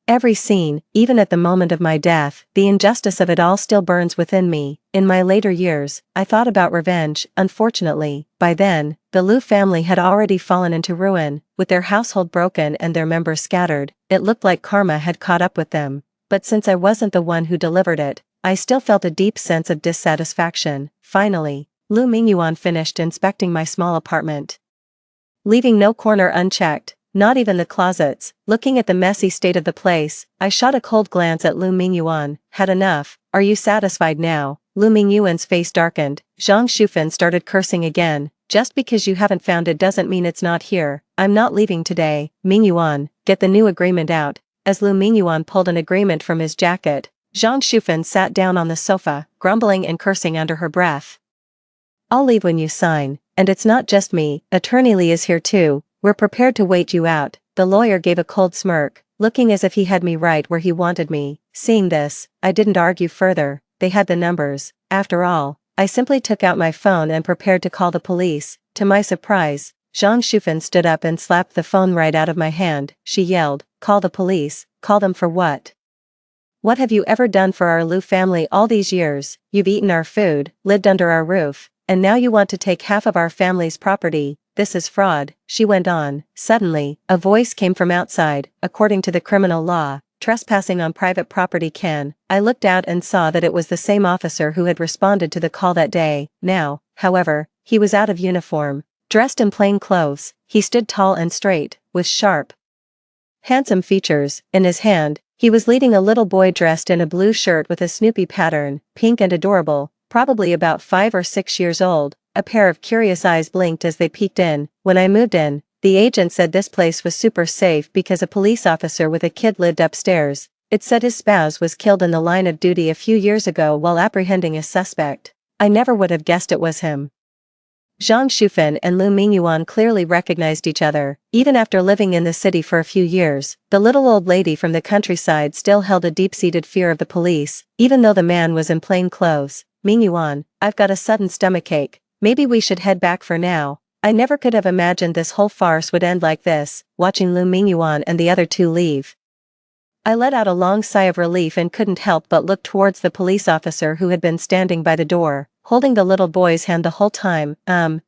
Every scene, even at the moment of my death, the injustice of it all still burns within me. In my later years, I thought about revenge. Unfortunately, by then, the Liu family had already fallen into ruin, with their household broken and their members scattered. It looked like karma had caught up with them. But since I wasn't the one who delivered it, I still felt a deep sense of dissatisfaction. Finally, Liu Mingyuan finished inspecting my small apartment, leaving no corner unchecked. Not even the closets. Looking at the messy state of the place, I shot a cold glance at Liu Mingyuan. Had enough? Are you satisfied now? Liu Mingyuan's face darkened. Zhang Shufan started cursing again. Just because you haven't found it doesn't mean it's not here. I'm not leaving today. Mingyuan, get the new agreement out. As Liu Mingyuan pulled an agreement from his jacket, Zhang Shufan sat down on the sofa, grumbling and cursing under her breath. I'll leave when you sign. And it's not just me, Attorney Lee is here too. We're prepared to wait you out. The lawyer gave a cold smirk, looking as if he had me right where he wanted me. Seeing this, I didn't argue further. They had the numbers. After all, I simply took out my phone and prepared to call the police. To my surprise, Zhang Shufan stood up and slapped the phone right out of my hand. She yelled, "Call the police. Call them for what? What have you ever done for our Liu family all these years? You've eaten our food, lived under our roof, and now you want to take half of our family's property. This is fraud," she went on. Suddenly, a voice came from outside. According to the criminal law, trespassing on private property can. I looked out and saw that it was the same officer who had responded to the call that day. Now, however, he was out of uniform. Dressed in plain clothes, he stood tall and straight, with sharp, handsome features. In his hand, he was leading a little boy dressed in a blue shirt with a Snoopy pattern, pink and adorable, probably about 5 or 6 years old. A pair of curious eyes blinked as they peeked in. When I moved in, the agent said this place was super safe because a police officer with a kid lived upstairs. It said his spouse was killed in the line of duty a few years ago while apprehending a suspect. I never would have guessed it was him. Zhang Shufan and Liu Mingyuan clearly recognized each other. Even after living in the city for a few years, the little old lady from the countryside still held a deep-seated fear of the police, even though the man was in plain clothes. "Mingyuan, I've got a sudden stomachache. Maybe we should head back for now." I never could have imagined this whole farce would end like this, watching Liu Mingyuan and the other two leave. I let out a long sigh of relief and couldn't help but look towards the police officer who had been standing by the door, holding the little boy's hand the whole time.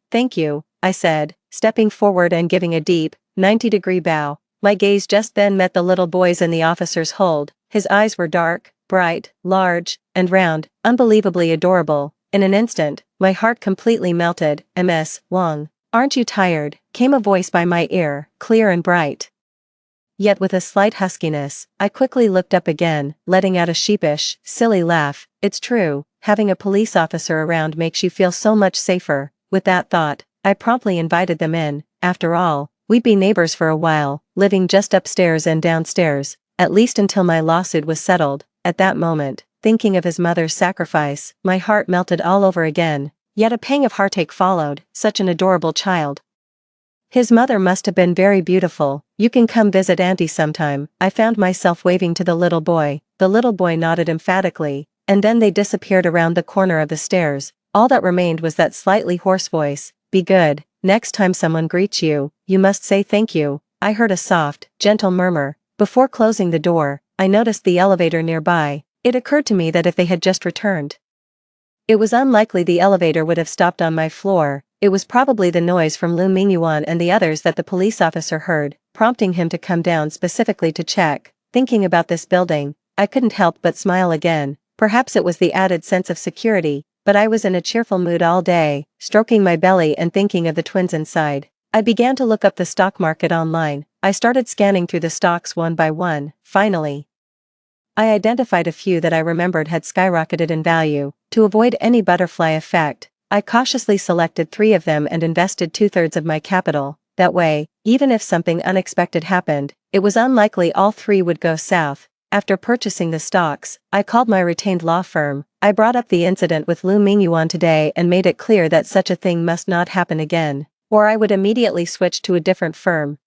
Thank you," I said, stepping forward and giving a deep, 90-degree bow. My gaze just then met the little boy's in the officer's hold. His eyes were dark, bright, large, and round, unbelievably adorable. In an instant, my heart completely melted. "Ms. Wang, aren't you tired?" came a voice by my ear, clear and bright, yet with a slight huskiness. I quickly looked up again, letting out a sheepish, silly laugh. It's true, having a police officer around makes you feel so much safer. With that thought, I promptly invited them in. After all, we'd be neighbors for a while, living just upstairs and downstairs, at least until my lawsuit was settled. At that moment, thinking of his mother's sacrifice, my heart melted all over again. Yet a pang of heartache followed. Such an adorable child. His mother must have been very beautiful. "You can come visit Auntie sometime." I found myself waving to the little boy. The little boy nodded emphatically, and then they disappeared around the corner of the stairs. All that remained was that slightly hoarse voice. "Be good. Next time someone greets you, you must say thank you." I heard a soft, gentle murmur. Before closing the door, I noticed the elevator nearby. It occurred to me that if they had just returned, it was unlikely the elevator would have stopped on my floor. It was probably the noise from Liu Mingyuan and the others that the police officer heard, prompting him to come down specifically to check. Thinking about this building, I couldn't help but smile again. Perhaps it was the added sense of security, but I was in a cheerful mood all day, stroking my belly and thinking of the twins inside. I began to look up the stock market online. I started scanning through the stocks one by one. Finally, I identified a few that I remembered had skyrocketed in value. To avoid any butterfly effect, I cautiously selected 3 of them and invested 2/3 of my capital. That way, even if something unexpected happened, it was unlikely all 3 would go south. After purchasing the stocks, I called my retained law firm. I brought up the incident with Liu Mingyuan today and made it clear that such a thing must not happen again, or I would immediately switch to a different firm.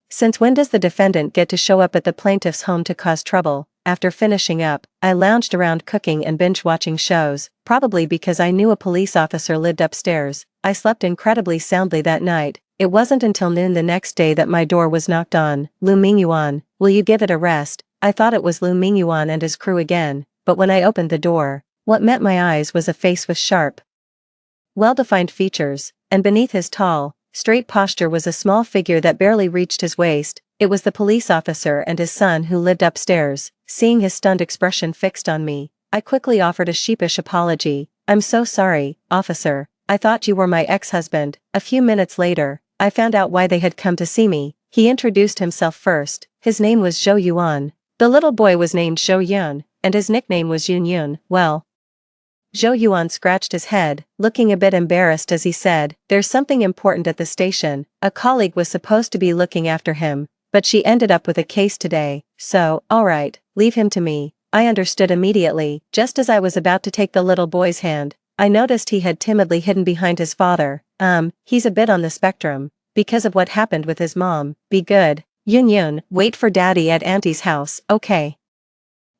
Since when does the defendant get to show up at the plaintiff's home to cause trouble? After finishing up, I lounged around cooking and binge-watching shows, probably because I knew a police officer lived upstairs. I slept incredibly soundly that night, It wasn't until noon the next day that my door was knocked on. Lu Mingyuan, will you give it a rest? I thought it was Lu Mingyuan and his crew again, but when I opened the door, what met my eyes was a face with sharp, well-defined features, and beneath his tall, straight posture was a small figure that barely reached his waist. It was the police officer and his son who lived upstairs. Seeing his stunned expression fixed on me, I quickly offered a sheepish apology. I'm so sorry, officer. I thought you were my ex-husband. A few minutes later, I found out why they had come to see me. He introduced himself first. His name was Zhou Yuan. The little boy was named Zhou Yun, and his nickname was Yun Yun. Well, Zhou Yuan scratched his head, looking a bit embarrassed as he said, there's something important at the station. A colleague was supposed to be looking after him, but she ended up with a case today, so, alright, leave him to me. I understood immediately. Just as I was about to take the little boy's hand, I noticed he had timidly hidden behind his father. He's a bit on the spectrum, because of what happened with his mom. Be good. Yun Yun, wait for daddy at auntie's house, okay?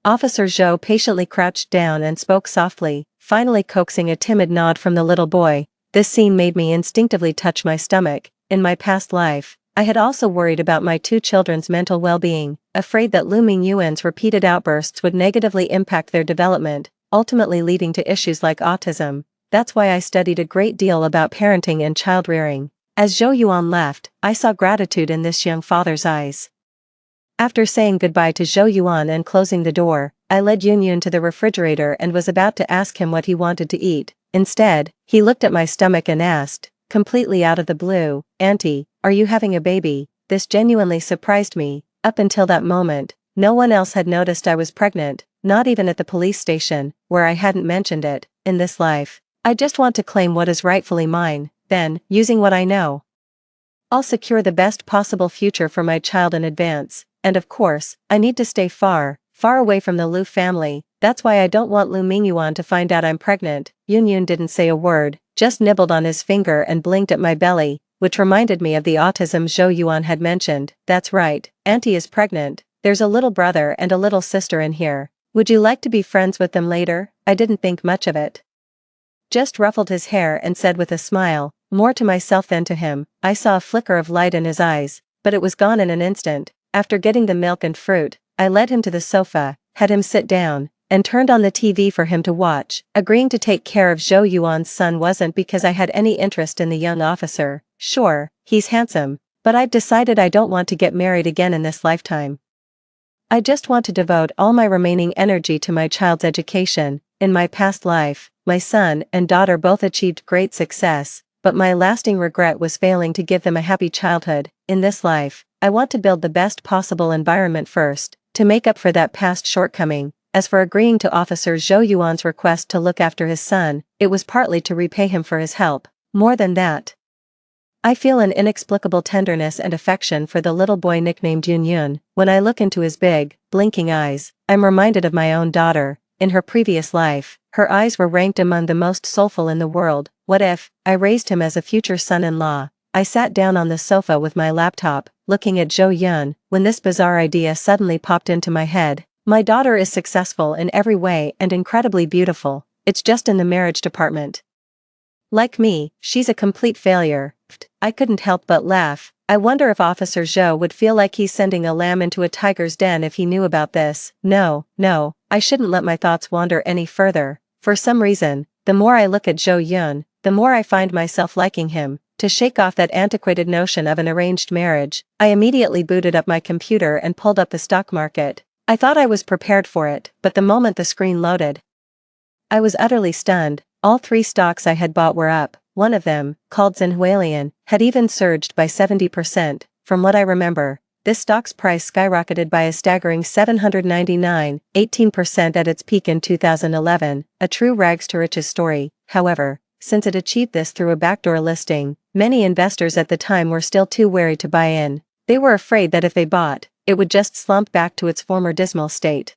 Officer Zhou patiently crouched down and spoke softly, finally coaxing a timid nod from the little boy. This scene made me instinctively touch my stomach. In my past life, I had also worried about my two children's mental well-being, afraid that Lu Mingyuan's repeated outbursts would negatively impact their development, ultimately leading to issues like autism. That's why I studied a great deal about parenting and child-rearing. As Zhou Yuan left, I saw gratitude in this young father's eyes. After saying goodbye to Zhou Yuan and closing the door, I led Yun Yun to the refrigerator and was about to ask him what he wanted to eat. Instead, he looked at my stomach and asked, completely out of the blue, Auntie, are you having a baby? This genuinely surprised me. Up until that moment, no one else had noticed I was pregnant, not even at the police station, where I hadn't mentioned it. In this life, I just want to claim what is rightfully mine, then, using what I know, I'll secure the best possible future for my child in advance. And of course, I need to stay far, far away from the Lu family. That's why I don't want Lu Mingyuan to find out I'm pregnant. Yun Yun didn't say a word, just nibbled on his finger and blinked at my belly, which reminded me of the autism Zhou Yuan had mentioned. That's right, Auntie is pregnant. There's a little brother and a little sister in here. Would you like to be friends with them later? I didn't think much of it. Just ruffled his hair and said with a smile, more to myself than to him. I saw a flicker of light in his eyes, but it was gone in an instant. After getting the milk and fruit, I led him to the sofa, had him sit down, and turned on the TV for him to watch. Agreeing to take care of Zhou Yuan's son wasn't because I had any interest in the young officer. Sure, he's handsome, but I've decided I don't want to get married again in this lifetime. I just want to devote all my remaining energy to my child's education. In my past life, my son and daughter both achieved great success, but my lasting regret was failing to give them a happy childhood. In this life, I want to build the best possible environment first, to make up for that past shortcoming. As for agreeing to Officer Zhou Yuan's request to look after his son, it was partly to repay him for his help. More than that, I feel an inexplicable tenderness and affection for the little boy nicknamed Yun Yun. When I look into his big, blinking eyes, I'm reminded of my own daughter. In her previous life, her eyes were ranked among the most soulful in the world. What if I raised him as a future son-in-law? I sat down on the sofa with my laptop, looking at Zhou Yun, when this bizarre idea suddenly popped into my head. My daughter is successful in every way and incredibly beautiful. It's just in the marriage department. Like me, she's a complete failure. I couldn't help but laugh. I wonder if Officer Zhou would feel like he's sending a lamb into a tiger's den if he knew about this. No, I shouldn't let my thoughts wander any further. For some reason, the more I look at Zhou Yun, the more I find myself liking him. To shake off that antiquated notion of an arranged marriage, I immediately booted up my computer and pulled up the stock market. I thought I was prepared for it, but the moment the screen loaded, I was utterly stunned. All three stocks I had bought were up. One of them, called Zinhualian, had even surged by 70%. From what I remember, this stock's price skyrocketed by a staggering 799.18% at its peak in 2011, a true rags to riches story. However, since it achieved this through a backdoor listing, many investors at the time were still too wary to buy in. They were afraid that if they bought, it would just slump back to its former dismal state.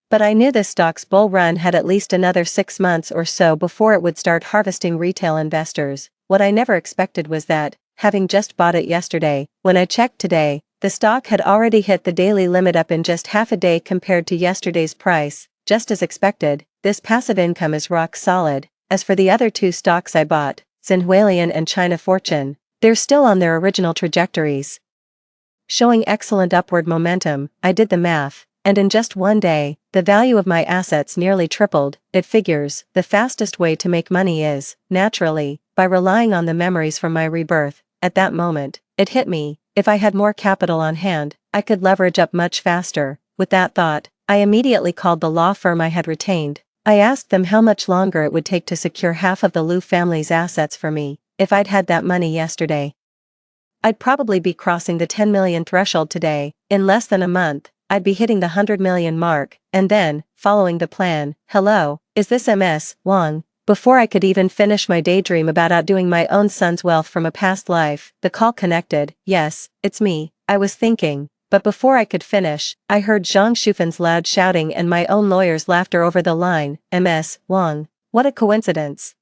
But I knew this stock's bull run had at least another 6 months or so before it would start harvesting retail investors. What I never expected was that, having just bought it yesterday, when I checked today, the stock had already hit the daily limit up in just half a day compared to yesterday's price. Just as expected, this passive income is rock solid. As for the other two stocks I bought, Zinhualian and China Fortune, They're still on their original trajectories, showing excellent upward momentum. I did the math, and in just one day, the value of my assets nearly tripled. It figures, the fastest way to make money is, naturally, by relying on the memories from my rebirth. At that moment, it hit me, if I had more capital on hand, I could leverage up much faster. With that thought, I immediately called the law firm I had retained. I asked them how much longer it would take to secure half of the Liu family's assets for me. If I'd had that money yesterday, I'd probably be crossing the 10 million threshold today. In less than a month, I'd be hitting the 100 million mark, and then, following the plan. Hello, is this Ms. Wang? Before I could even finish my daydream about outdoing my own son's wealth from a past life, the call connected. Yes, it's me, I was thinking. But before I could finish, I heard Zhang Shufan's loud shouting and my own lawyer's laughter over the line. Ms. Wang, what a coincidence.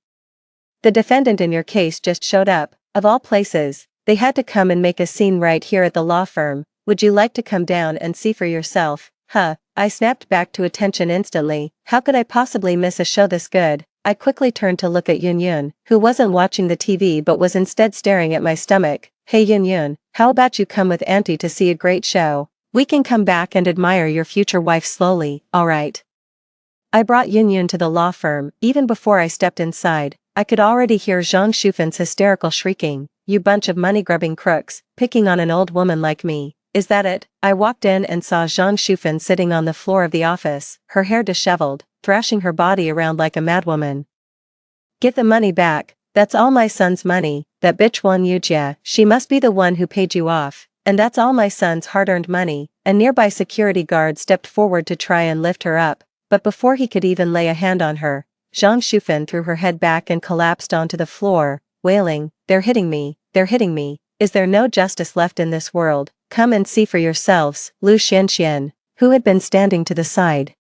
The defendant in your case just showed up. Of all places, they had to come and make a scene right here at the law firm. Would you like to come down and see for yourself? Huh, I snapped back to attention instantly. How could I possibly miss a show this good? I quickly turned to look at Yun, who wasn't watching the TV but was instead staring at my stomach. Hey Yun, how about you come with Auntie to see a great show? We can come back and admire your future wife slowly, alright? I brought Yun to the law firm. Even before I stepped inside, I could already hear Zhang Shufan's hysterical shrieking. You bunch of money-grubbing crooks, picking on an old woman like me. Is that it? I walked in and saw Zhang Shufan sitting on the floor of the office, her hair disheveled, thrashing her body around like a madwoman. Get the money back. That's all my son's money. That bitch Wan Yujia, she must be the one who paid you off. And that's all my son's hard-earned money. A nearby security guard stepped forward to try and lift her up, but before he could even lay a hand on her, Zhang Shufan threw her head back and collapsed onto the floor, wailing, they're hitting me, they're hitting me. Is there no justice left in this world? Come and see for yourselves. Lu Xianxian, who had been standing to the side,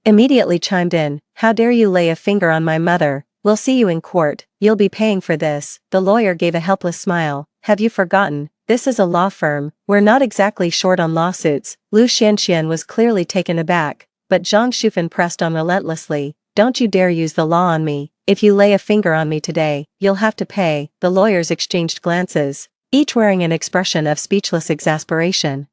immediately chimed in. How dare you lay a finger on my mother? We'll see you in court. You'll be paying for this. The lawyer gave a helpless smile. Have you forgotten? This is a law firm. We're not exactly short on lawsuits. Lu Xianxian was clearly taken aback, but Zhang Shufan pressed on relentlessly. Don't you dare use the law on me. If you lay a finger on me today, you'll have to pay. The lawyers exchanged glances, each wearing an expression of speechless exasperation.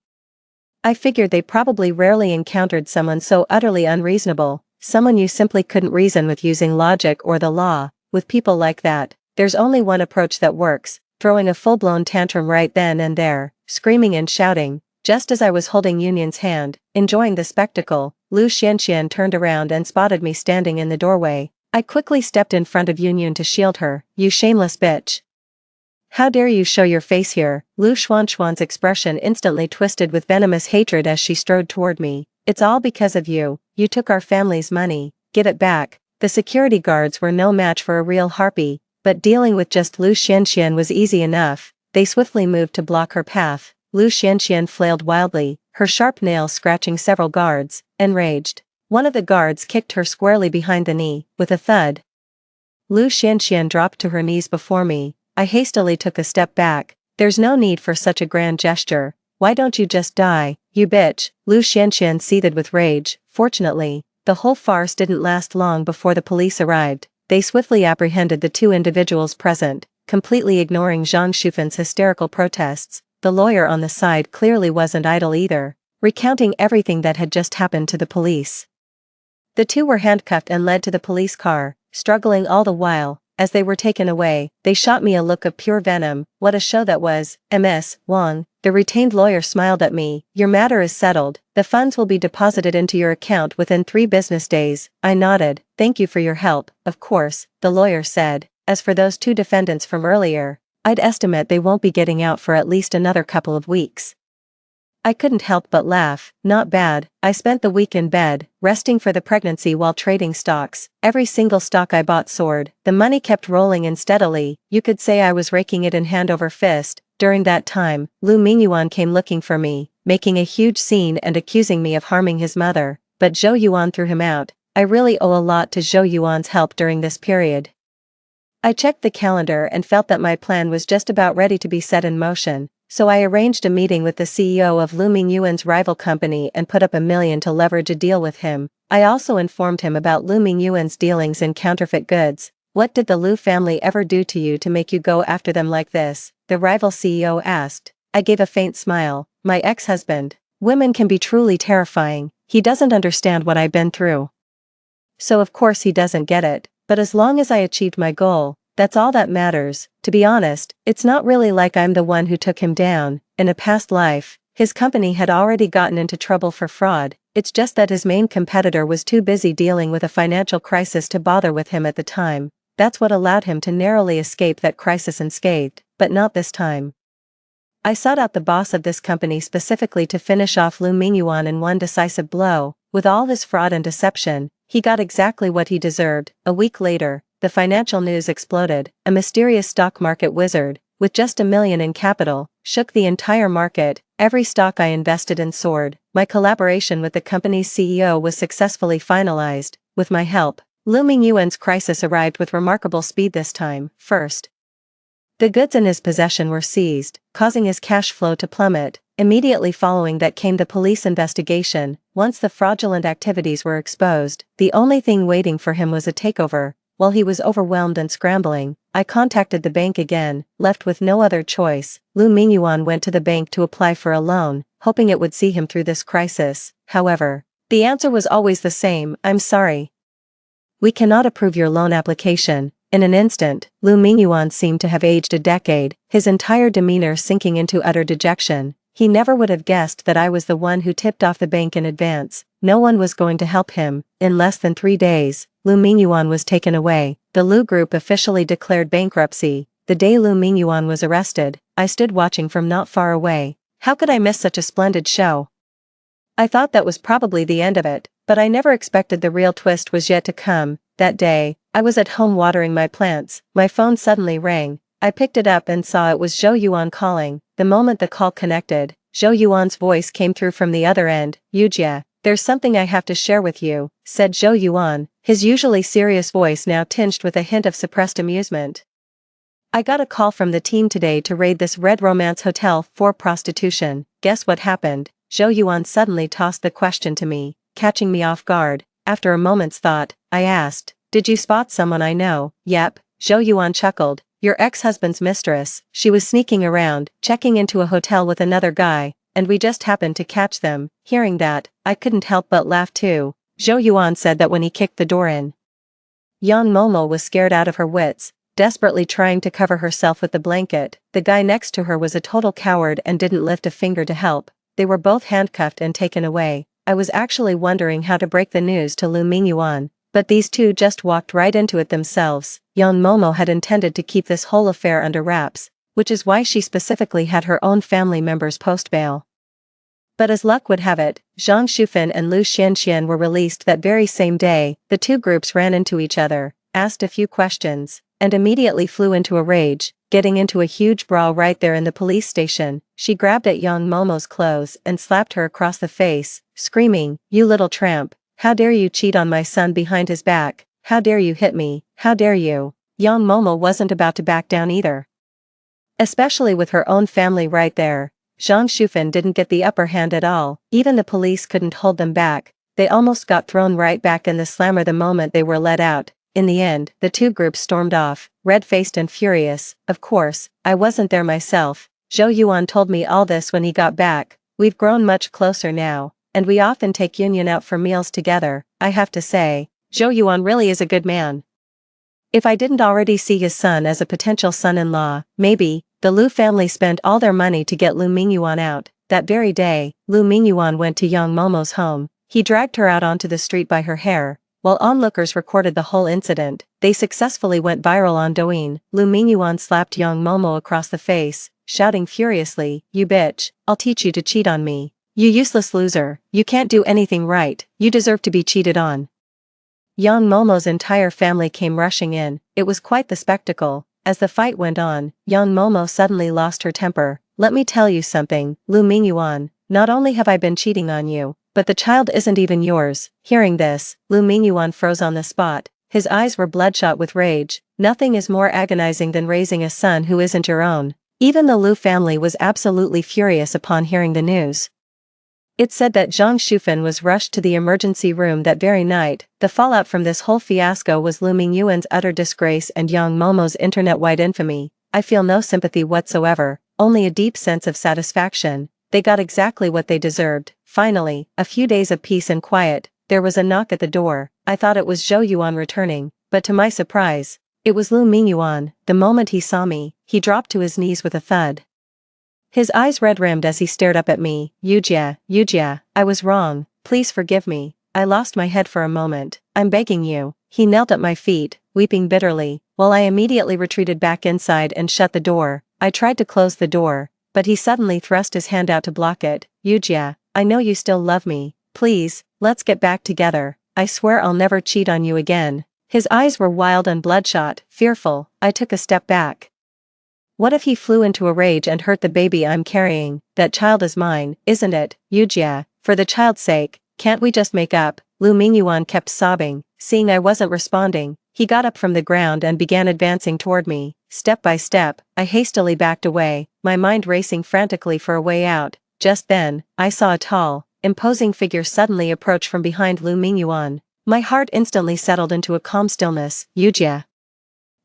I figured they probably rarely encountered someone so utterly unreasonable, someone you simply couldn't reason with using logic or the law. With people like that, there's only one approach that works, throwing a full-blown tantrum right then and there, screaming and shouting. Just as I was holding Yun's hand, enjoying the spectacle, Lu Xianxian turned around and spotted me standing in the doorway. I quickly stepped in front of Yun to shield her. You shameless bitch. How dare you show your face here? Lu Xuanxuan's expression instantly twisted with venomous hatred as she strode toward me. It's all because of you. You took our family's money. Give it back. The security guards were no match for a real harpy, but dealing with just Lu Xianxian was easy enough. They swiftly moved to block her path. Lu Xianxian flailed wildly, her sharp nails scratching several guards. Enraged, one of the guards kicked her squarely behind the knee. With a thud, Lu Xianxian dropped to her knees before me. I hastily took a step back. There's no need for such a grand gesture. Why don't you just die, you bitch? Lu Xianxian seethed with rage. Fortunately, the whole farce didn't last long before the police arrived. They swiftly apprehended the two individuals present, completely ignoring Zhang Shufan's hysterical protests. The lawyer on the side clearly wasn't idle either, recounting everything that had just happened to the police. The two were handcuffed and led to the police car, struggling all the while. As they were taken away, they shot me a look of pure venom. What a show that was. Ms. Wang, the retained lawyer smiled at me. Your matter is settled. The funds will be deposited into your account within 3 business days. I nodded. Thank you for your help. Of course, the lawyer said. As for those 2 defendants from earlier, I'd estimate they won't be getting out for at least another couple of weeks. I couldn't help but laugh. Not bad. I spent the week in bed, resting for the pregnancy while trading stocks. Every single stock I bought soared. The money kept rolling in steadily. You could say I was raking it in hand over fist. During that time, Lu Mingyuan came looking for me, making a huge scene and accusing me of harming his mother. But Zhou Yuan threw him out. I really owe a lot to Zhou Yuan's help during this period. I checked the calendar and felt that my plan was just about ready to be set in motion. So I arranged a meeting with the CEO of Lu Mingyuan's rival company and put up $1 million to leverage a deal with him. I also informed him about Lu Mingyuan's dealings in counterfeit goods. What did the Lu family ever do to you to make you go after them like this? the rival CEO asked. I gave a faint smile. My ex-husband. Women can be truly terrifying. He doesn't understand what I've been through. So of course he doesn't get it, but as long as I achieved my goal, that's all that matters. To be honest, it's not really like I'm the one who took him down. In a past life, his company had already gotten into trouble for fraud. It's just that his main competitor was too busy dealing with a financial crisis to bother with him at the time. That's what allowed him to narrowly escape that crisis unscathed, but not this time. I sought out the boss of this company specifically to finish off Lu Mingyuan in one decisive blow. With all his fraud and deception, he got exactly what he deserved. A week later, the financial news exploded. A mysterious stock market wizard, with just $1 million in capital, shook the entire market. Every stock I invested in soared. My collaboration with the company's CEO was successfully finalized. With my help, Lu Mingyuan's crisis arrived with remarkable speed this time. First, the goods in his possession were seized, causing his cash flow to plummet. Immediately following that came the police investigation. Once the fraudulent activities were exposed, the only thing waiting for him was a takeover. While he was overwhelmed and scrambling, I contacted the bank again. Left with no other choice, Lu Mingyuan went to the bank to apply for a loan, hoping it would see him through this crisis. However, the answer was always the same: I'm sorry. We cannot approve your loan application. In an instant, Lu Mingyuan seemed to have aged a decade, his entire demeanor sinking into utter dejection. He never would have guessed that I was the one who tipped off the bank in advance. No one was going to help him. In less than 3 days, Lu Mingyuan was taken away. The Lu Group officially declared bankruptcy. The day Lu Mingyuan was arrested, I stood watching from not far away. How could I miss such a splendid show? I thought that was probably the end of it, but I never expected the real twist was yet to come. That day, I was at home watering my plants. My phone suddenly rang. I picked it up and saw it was Zhou Yuan calling. The moment the call connected, Zhou Yuan's voice came through from the other end. Yujia, there's something I have to share with you, said Zhou Yuan, his usually serious voice now tinged with a hint of suppressed amusement. I got a call from the team today to raid this Red Romance hotel for prostitution. Guess what happened? Zhou Yuan suddenly tossed the question to me, catching me off guard. After a moment's thought, I asked, did you spot someone I know? Yep, Zhou Yuan chuckled. Your ex-husband's mistress. She was sneaking around, checking into a hotel with another guy, and we just happened to catch them. Hearing that, I couldn't help but laugh too. Zhou Yuan said that when he kicked the door in. Yang Momo was scared out of her wits, desperately trying to cover herself with the blanket. The guy next to her was a total coward and didn't lift a finger to help. They were both handcuffed and taken away. I was actually wondering how to break the news to Lu Mingyuan, but these two just walked right into it themselves. Yang Momo had intended to keep this whole affair under wraps, which is why she specifically had her own family members post bail. But as luck would have it, Zhang Shufan and Lu Xianxian were released that very same day. The two groups ran into each other, asked a few questions, and immediately flew into a rage, getting into a huge brawl right there in the police station. She grabbed at Yang Momo's clothes and slapped her across the face, screaming, "You little tramp! How dare you cheat on my son behind his back? How dare you hit me? How dare you?" Yang Momo wasn't about to back down either. Especially with her own family right there. Zhang Shufan didn't get the upper hand at all. Even the police couldn't hold them back. They almost got thrown right back in the slammer the moment they were let out. In the end, the two groups stormed off, red-faced and furious. Of course, I wasn't there myself. Zhou Yuan told me all this when he got back. We've grown much closer now, and we often take Yunyan out for meals together. I have to say, Zhou Yuan really is a good man. If I didn't already see his son as a potential son-in-law, maybe. The Lu family spent all their money to get Lu Mingyuan out. That very day, Lu Mingyuan went to Yang Momo's home. He dragged her out onto the street by her hair. While onlookers recorded the whole incident, they successfully went viral on Douyin. Lu Mingyuan slapped Yang Momo across the face, shouting furiously, "You bitch, I'll teach you to cheat on me. You useless loser, you can't do anything right, you deserve to be cheated on." Yang Momo's entire family came rushing in. It was quite the spectacle. As the fight went on, Yang Momo suddenly lost her temper. "Let me tell you something, Lu Mingyuan, not only have I been cheating on you, but the child isn't even yours." Hearing this, Lu Mingyuan froze on the spot. His eyes were bloodshot with rage. Nothing is more agonizing than raising a son who isn't your own. Even the Lu family was absolutely furious upon hearing the news. It's said that Zhang Shufan was rushed to the emergency room that very night. The fallout from this whole fiasco was Lu Mingyuan's utter disgrace and Yang Momo's internet-wide infamy. I feel no sympathy whatsoever, only a deep sense of satisfaction. They got exactly what they deserved. Finally, a few days of peace and quiet. There was a knock at the door. I thought it was Zhou Yuan returning, but to my surprise, it was Lu Mingyuan. The moment he saw me, he dropped to his knees with a thud. His eyes red-rimmed as he stared up at me. Yujia, I was wrong. Please forgive me. I lost my head for a moment. I'm begging you. He knelt at my feet, weeping bitterly, while I immediately retreated back inside and shut the door. I tried to close the door, but he suddenly thrust his hand out to block it. Yujia, I know you still love me. Please, let's get back together. I swear I'll never cheat on you again. His eyes were wild and bloodshot, fearful. I took a step back. What if he flew into a rage and hurt the baby I'm carrying? That child is mine, isn't it, Yujia? For the child's sake, can't we just make up? Lu Mingyuan kept sobbing. Seeing I wasn't responding, he got up from the ground and began advancing toward me. Step by step, I hastily backed away, my mind racing frantically for a way out. Just then, I saw a tall, imposing figure suddenly approach from behind Lu Mingyuan. My heart instantly settled into a calm stillness. Yujia.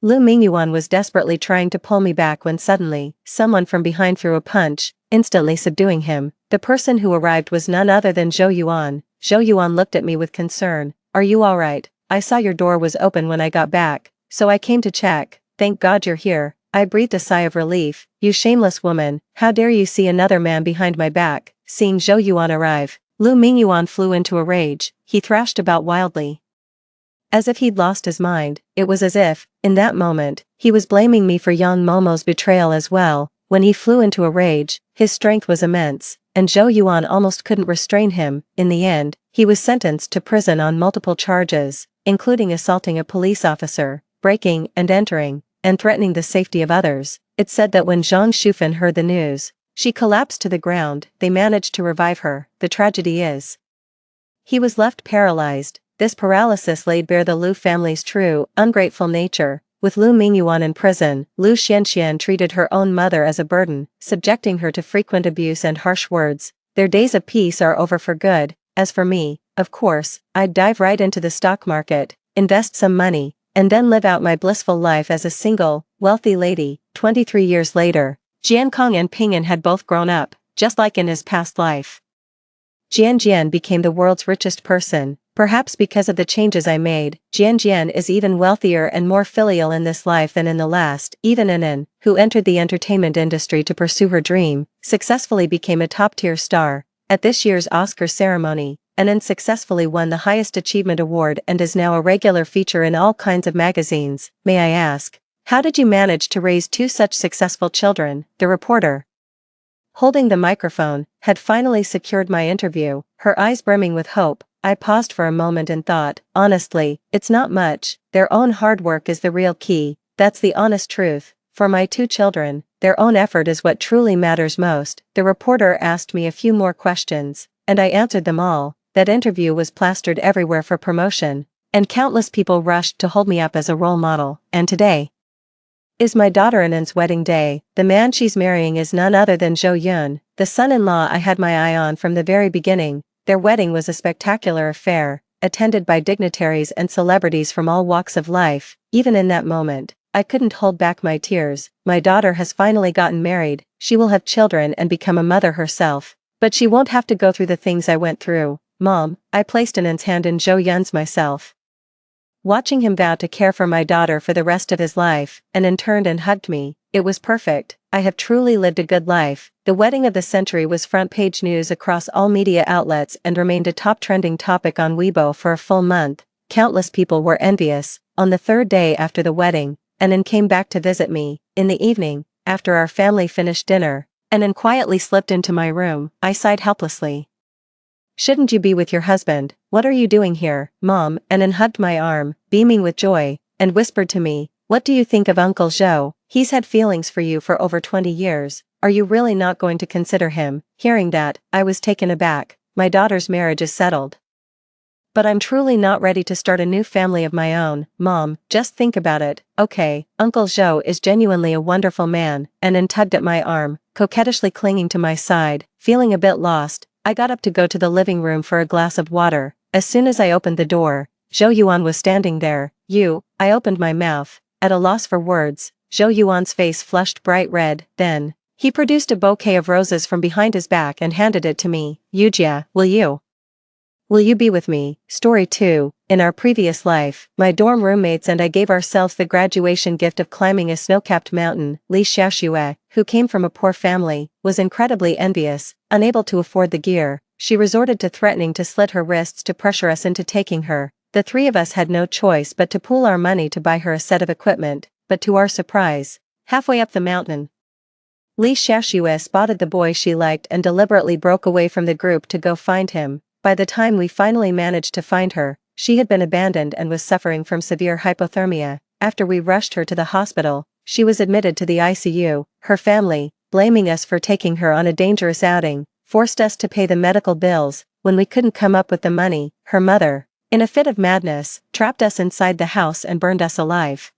Lu Mingyuan was desperately trying to pull me back when suddenly, someone from behind threw a punch, instantly subduing him. The person who arrived was none other than Zhou Yuan. Zhou Yuan looked at me with concern. Are you alright? I saw your door was open when I got back, so I came to check. Thank God you're here. I breathed a sigh of relief. You shameless woman, how dare you see another man behind my back? Seeing Zhou Yuan arrive, Lu Mingyuan flew into a rage. He thrashed about wildly, as if he'd lost his mind. It was as if, in that moment, he was blaming me for Yang Momo's betrayal as well. When he flew into a rage, his strength was immense, and Zhou Yuan almost couldn't restrain him. In the end, he was sentenced to prison on multiple charges, including assaulting a police officer, breaking and entering, and threatening the safety of others. It's said that when Zhang Shufan heard the news, she collapsed to the ground. They managed to revive her. The tragedy is, he was left paralyzed. This paralysis laid bare the Lu family's true, ungrateful nature. With Lu Mingyuan in prison, Lu Xianxian treated her own mother as a burden, subjecting her to frequent abuse and harsh words. Their days of peace are over for good. As for me, of course, I'd dive right into the stock market, invest some money, and then live out my blissful life as a single, wealthy lady. 23 years later, Jiankong and Ping'an had both grown up, just like in his past life. Jian became the world's richest person. Perhaps because of the changes I made, Jian is even wealthier and more filial in this life than in the last. Even Inan, who entered the entertainment industry to pursue her dream, successfully became a top-tier star. At this year's Oscar ceremony, Inan successfully won the highest achievement award and is now a regular feature in all kinds of magazines. May I ask, how did you manage to raise two such successful children? The reporter, holding the microphone, had finally secured my interview, her eyes brimming with hope. I paused for a moment and thought, honestly, it's not much. Their own hard work is the real key. That's the honest truth. For my two children, their own effort is what truly matters most. The reporter asked me a few more questions, and I answered them all. That interview was plastered everywhere for promotion, and countless people rushed to hold me up as a role model. And today is my daughter Inan's wedding day. The man she's marrying is none other than Zhou Yun, the son-in-law I had my eye on from the very beginning. Their wedding was a spectacular affair, attended by dignitaries and celebrities from all walks of life. Even in that moment, I couldn't hold back my tears. My daughter has finally gotten married. She will have children and become a mother herself. But she won't have to go through the things I went through. Mom, I placed Inan's hand in Zhou Yun's myself, watching him vow to care for my daughter for the rest of his life, and Inan turned and hugged me. It was perfect. I have truly lived a good life. The wedding of the century was front-page news across all media outlets and remained a top trending topic on Weibo for a full month. Countless people were envious. On the third day after the wedding, Inan came back to visit me. In the evening, after our family finished dinner, Inan quietly slipped into my room. I sighed helplessly. Shouldn't you be with your husband? What are you doing here, Mom? Inan hugged my arm, beaming with joy, and whispered to me, what do you think of Uncle Zhou? He's had feelings for you for over 20 years. Are you really not going to consider him? Hearing that, I was taken aback. My daughter's marriage is settled, but I'm truly not ready to start a new family of my own. Mom, just think about it. Okay, Uncle Zhou is genuinely a wonderful man. Inan tugged at my arm, coquettishly clinging to my side. Feeling a bit lost, I got up to go to the living room for a glass of water. As soon as I opened the door, Zhou Yuan was standing there. I opened my mouth, at a loss for words. Zhou Yuan's face flushed bright red, then he produced a bouquet of roses from behind his back and handed it to me. Yujia, will you? Will you be with me? Story 2. In our previous life, my dorm roommates and I gave ourselves the graduation gift of climbing a snow-capped mountain. Li Xiaoxue, who came from a poor family, was incredibly envious. Unable to afford the gear, she resorted to threatening to slit her wrists to pressure us into taking her. The three of us had no choice but to pool our money to buy her a set of equipment, but to our surprise, halfway up the mountain, Li Xiaoxue spotted the boy she liked and deliberately broke away from the group to go find him. By the time we finally managed to find her, she had been abandoned and was suffering from severe hypothermia. After we rushed her to the hospital, she was admitted to the ICU. Her family, blaming us for taking her on a dangerous outing, forced us to pay the medical bills. When we couldn't come up with the money, her mother, in a fit of madness, trapped us inside the house and burned us alive.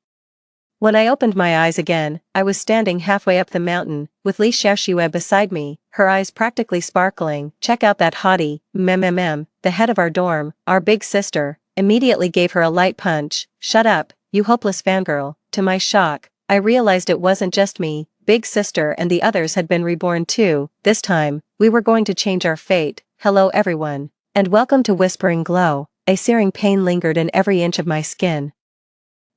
When I opened my eyes again, I was standing halfway up the mountain, with Li Xiaoxue beside me, her eyes practically sparkling. Check out that hottie, the head of our dorm, our big sister, immediately gave her a light punch. Shut up, you hopeless fangirl. To my shock, I realized it wasn't just me, big sister and the others had been reborn too. This time, we were going to change our fate. Hello everyone, and welcome to Whispering Glow. A searing pain lingered in every inch of my skin.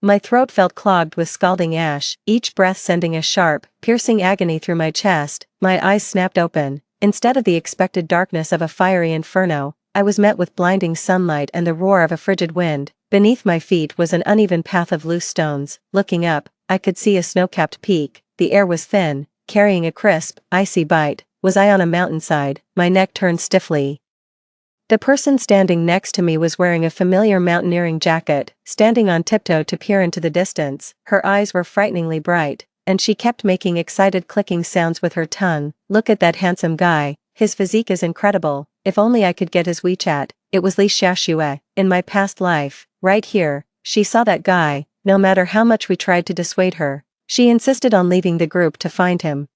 My throat felt clogged with scalding ash, each breath sending a sharp, piercing agony through my chest. My eyes snapped open. Instead of the expected darkness of a fiery inferno, I was met with blinding sunlight and the roar of a frigid wind. Beneath my feet was an uneven path of loose stones. Looking up, I could see a snow-capped peak. The air was thin, carrying a crisp, icy bite. Was I on a mountainside? My neck turned stiffly. The person standing next to me was wearing a familiar mountaineering jacket, standing on tiptoe to peer into the distance. Her eyes were frighteningly bright, and she kept making excited clicking sounds with her tongue. Look at that handsome guy, his physique is incredible. If only I could get his WeChat. It was Li Xiaoxue. In my past life, right here, she saw that guy. No matter how much we tried to dissuade her, she insisted on leaving the group to find him.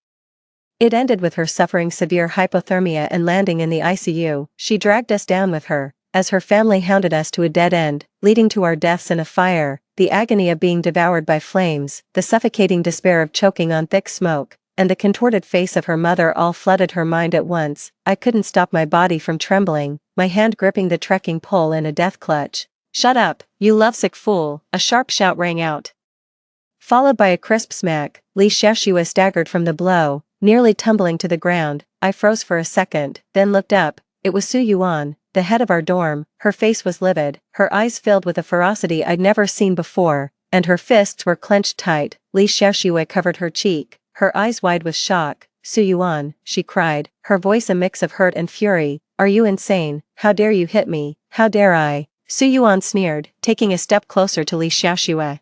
It ended with her suffering severe hypothermia and landing in the ICU. She dragged us down with her, as her family hounded us to a dead end, leading to our deaths in a fire, the agony of being devoured by flames, the suffocating despair of choking on thick smoke, and the contorted face of her mother all flooded her mind at once. I couldn't stop my body from trembling, my hand gripping the trekking pole in a death clutch. Shut up, you lovesick fool, a sharp shout rang out. Followed by a crisp smack, Li Xiaoxue staggered from the blow, nearly tumbling to the ground. I froze for a second, then looked up. It was Su Yuan, the head of our dorm. Her face was livid, her eyes filled with a ferocity I'd never seen before, and her fists were clenched tight. Li Xiaoxue covered her cheek, her eyes wide with shock. Su Yuan, she cried, her voice a mix of hurt and fury. Are you insane? How dare you hit me? How dare I? Su Yuan sneered, taking a step closer to Li Xiaoxue.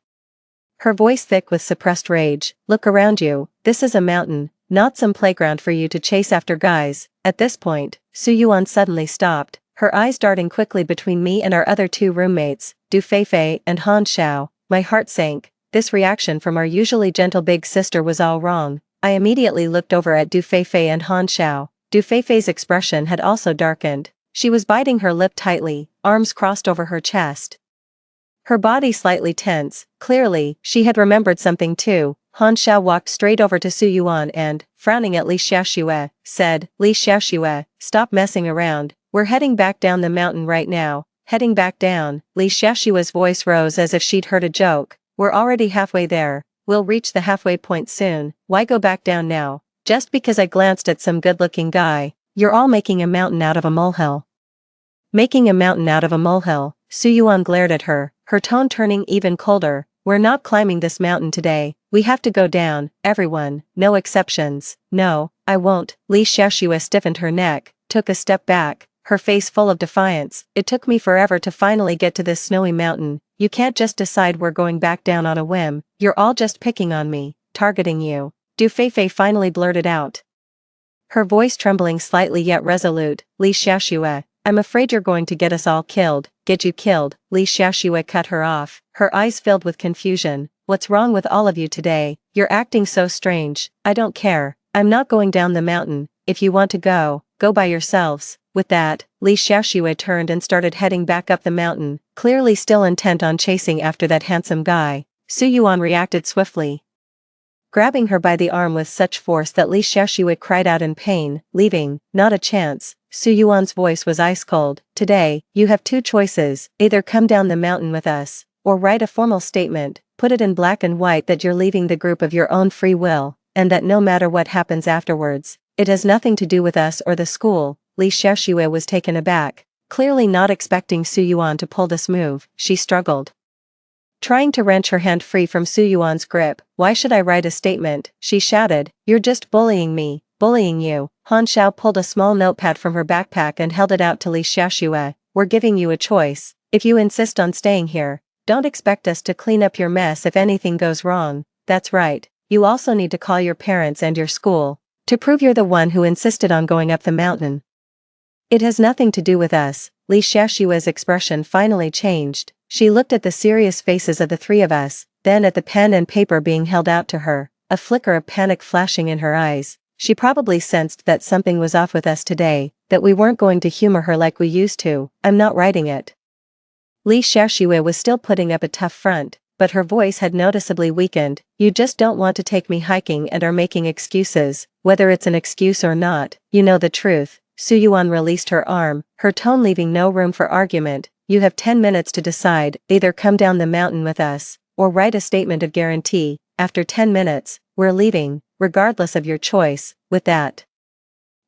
Her voice thick with suppressed rage. Look around you, this is a mountain, not some playground for you to chase after guys. At this point, Su Yuan suddenly stopped, her eyes darting quickly between me and our other two roommates, Du Feifei and Han Xiao. My heart sank. This reaction from our usually gentle big sister was all wrong. I immediately looked over at Du Feifei and Han Xiao. Du Feifei's expression had also darkened. She was biting her lip tightly, arms crossed over her chest. Her body slightly tense. Clearly, she had remembered something too. Han Xiao walked straight over to Su Yuan and, frowning at Li Xiaoxue, said, Li Xiaoxue, stop messing around. We're heading back down the mountain right now. Heading back down. Li Xiaoxue's voice rose as if she'd heard a joke. We're already halfway there. We'll reach the halfway point soon. Why go back down now? Just because I glanced at some good-looking guy. You're all making a mountain out of a molehill. Making a mountain out of a molehill. Su Yuan glared at her, her tone turning even colder. We're not climbing this mountain today. We have to go down, everyone, no exceptions. No, I won't. Li Xiaoxue stiffened her neck, took a step back, her face full of defiance. It took me forever to finally get to this snowy mountain. You can't just decide we're going back down on a whim. You're all just picking on me, targeting you. Du Feifei finally blurted out, her voice trembling slightly yet resolute. Li Xiaoxue, I'm afraid you're going to get us all killed. Get you killed? Li Xiaoxue cut her off, her eyes filled with confusion. What's wrong with all of you today? You're acting so strange. I don't care. I'm not going down the mountain. If you want to go, go by yourselves. With that, Li Xiaoxue turned and started heading back up the mountain, clearly still intent on chasing after that handsome guy. Su Yuan reacted swiftly. grabbing her by the arm with such force that Li Xiaoxue cried out in pain. Leaving, not a chance. Su Yuan's voice was ice cold. Today, you have two choices, either come down the mountain with us, or write a formal statement, put it in black and white that you're leaving the group of your own free will, and that no matter what happens afterwards, it has nothing to do with us or the school. Li Xiaoxue was taken aback. Clearly not expecting Su Yuan to pull this move, she struggled, trying to wrench her hand free from Su Yuan's grip. Why should I write a statement? She shouted. You're just bullying me. Bullying you. Han Xiao pulled a small notepad from her backpack and held it out to Li Xiaoxue. We're giving you a choice. If you insist on staying here, don't expect us to clean up your mess if anything goes wrong. That's right. You also need to call your parents and your school to prove you're the one who insisted on going up the mountain. It has nothing to do with us. Li Xiaoxue's expression finally changed. She looked at the serious faces of the three of us, then at the pen and paper being held out to her, a flicker of panic flashing in her eyes. She probably sensed that something was off with us today, that we weren't going to humor her like we used to. I'm not writing it. Li Xiaoxue was still putting up a tough front, but her voice had noticeably weakened. You just don't want to take me hiking and are making excuses. Whether it's an excuse or not, you know the truth. Su Yuan released her arm, her tone leaving no room for argument. You have 10 minutes to decide, either come down the mountain with us, or write a statement of guarantee. After 10 minutes, we're leaving, regardless of your choice. With that,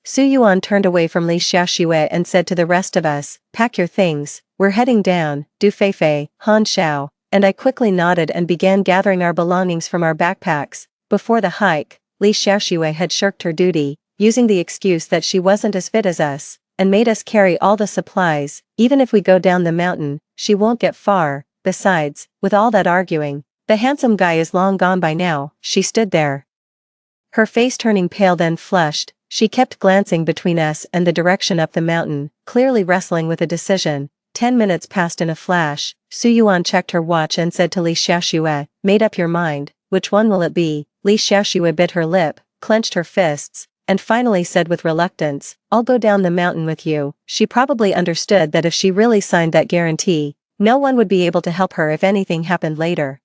Su Yuan turned away from Li Xiaoxue and said to the rest of us, pack your things, we're heading down. Du Feifei, Han Xiao, and I quickly nodded and began gathering our belongings from our backpacks. Before the hike, Li Xiaoxue had shirked her duty, using the excuse that she wasn't as fit as us, and made us carry all the supplies. Even if we go down the mountain, she won't get far. Besides, with all that arguing, the handsome guy is long gone by now. She stood there, her face turning pale then flushed. She kept glancing between us and the direction up the mountain, clearly wrestling with a decision. 10 minutes passed in a flash. Su Yuan checked her watch and said to Li Xiaoxue, made up your mind, which one will it be? Li Xiaoxue bit her lip, clenched her fists, and finally said with reluctance, I'll go down the mountain with you. She probably understood that if she really signed that guarantee, no one would be able to help her if anything happened later.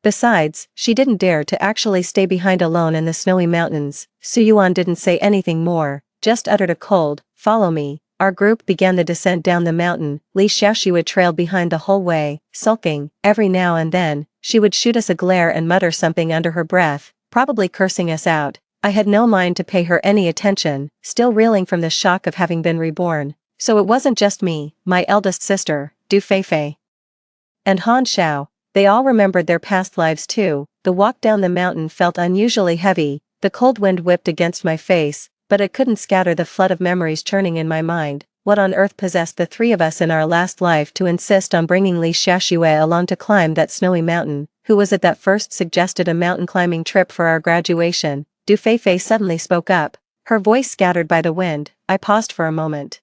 Besides, she didn't dare to actually stay behind alone in the snowy mountains. Su Yuan didn't say anything more, just uttered a cold, follow me. Our group began the descent down the mountain. Li Xiaoxue trailed behind the whole way, sulking. Every now and then, she would shoot us a glare and mutter something under her breath, probably cursing us out. I had no mind to pay her any attention, still reeling from the shock of having been reborn. So it wasn't just me, my eldest sister, Du Feifei, and Han Xiao. They all remembered their past lives too. The walk down the mountain felt unusually heavy. The cold wind whipped against my face, but it couldn't scatter the flood of memories churning in my mind. What on earth possessed the three of us in our last life to insist on bringing Li Xiaoxue along to climb that snowy mountain? Who was it that first suggested a mountain climbing trip for our graduation? Du Feifei suddenly spoke up, her voice scattered by the wind. I paused for a moment,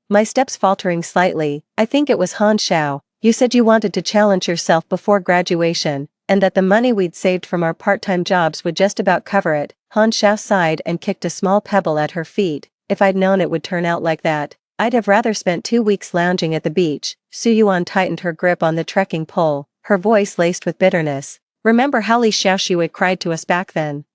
my steps faltering slightly. I think it was Han Xiao. You said you wanted to challenge yourself before graduation, and that the money we'd saved from our part-time jobs would just about cover it. Han Xiao sighed and kicked a small pebble at her feet. If I'd known it would turn out like that, I'd have rather spent 2 weeks lounging at the beach. Su Yuan tightened her grip on the trekking pole, her voice laced with bitterness. Remember how Li Xiaoxue cried to us back then?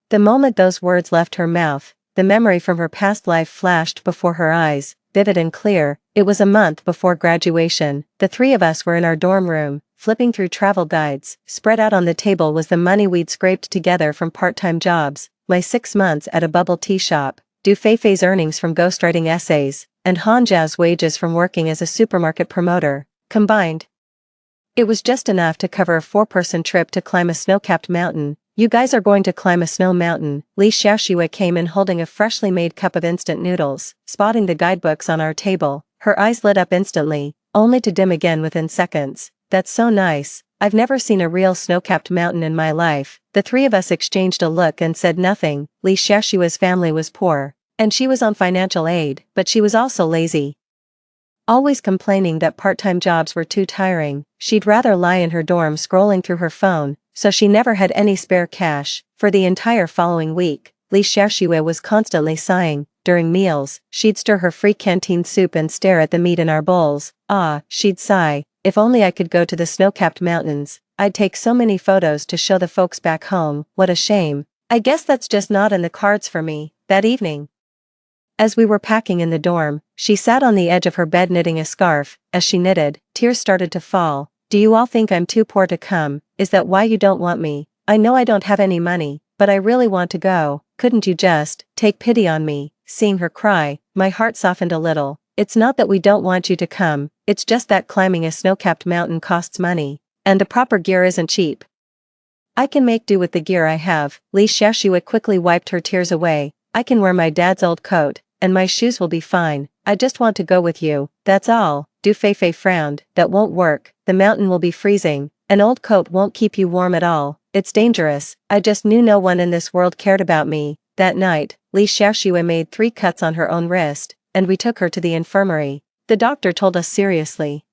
The moment those words left her mouth, the memory from her past life flashed before her eyes, vivid and clear. It was a month before graduation. The three of us were in our dorm room, flipping through travel guides. Spread out on the table was the money we'd scraped together from part-time jobs, my 6 months at a bubble tea shop, Du Feifei's earnings from ghostwriting essays, and Han Zhao's wages from working as a supermarket promoter. Combined, it was just enough to cover a 4-person trip to climb a snow-capped mountain. You guys are going to climb a snow mountain. Li Xiaoxue came in holding a freshly made cup of instant noodles. Spotting the guidebooks on our table, her eyes lit up instantly, only to dim again within seconds. That's so nice. I've never seen a real snow-capped mountain in my life. The three of us exchanged a look and said nothing. Li Xiaoxue's family was poor, and she was on financial aid, but she was also lazy, always complaining that part-time jobs were too tiring. She'd rather lie in her dorm scrolling through her phone, so she never had any spare cash. For the entire following week, Li Xiaoxue was constantly sighing. During meals, she'd stir her free canteen soup and stare at the meat in our bowls. Ah, she'd sigh, if only I could go to the snow-capped mountains. I'd take so many photos to show the folks back home. What a shame. I guess that's just not in the cards for me. That evening, as we were packing in the dorm, she sat on the edge of her bed knitting a scarf. As she knitted, tears started to fall. Do you all think I'm too poor to come? Is that why you don't want me? I know I don't have any money, but I really want to go. Couldn't you just take pity on me? Seeing her cry, my heart softened a little. It's not that we don't want you to come, it's just that climbing a snow-capped mountain costs money, and the proper gear isn't cheap. I can make do with the gear I have. Li Xiaoxue quickly wiped her tears away. I can wear my dad's old coat, and my shoes will be fine. I just want to go with you, that's all. Du Feifei frowned. That won't work, the mountain will be freezing. An old coat won't keep you warm at all. It's dangerous. I just knew no one in this world cared about me. That night, Li Xiaoxue made 3 cuts on her own wrist, and we took her to the infirmary. The doctor told us seriously.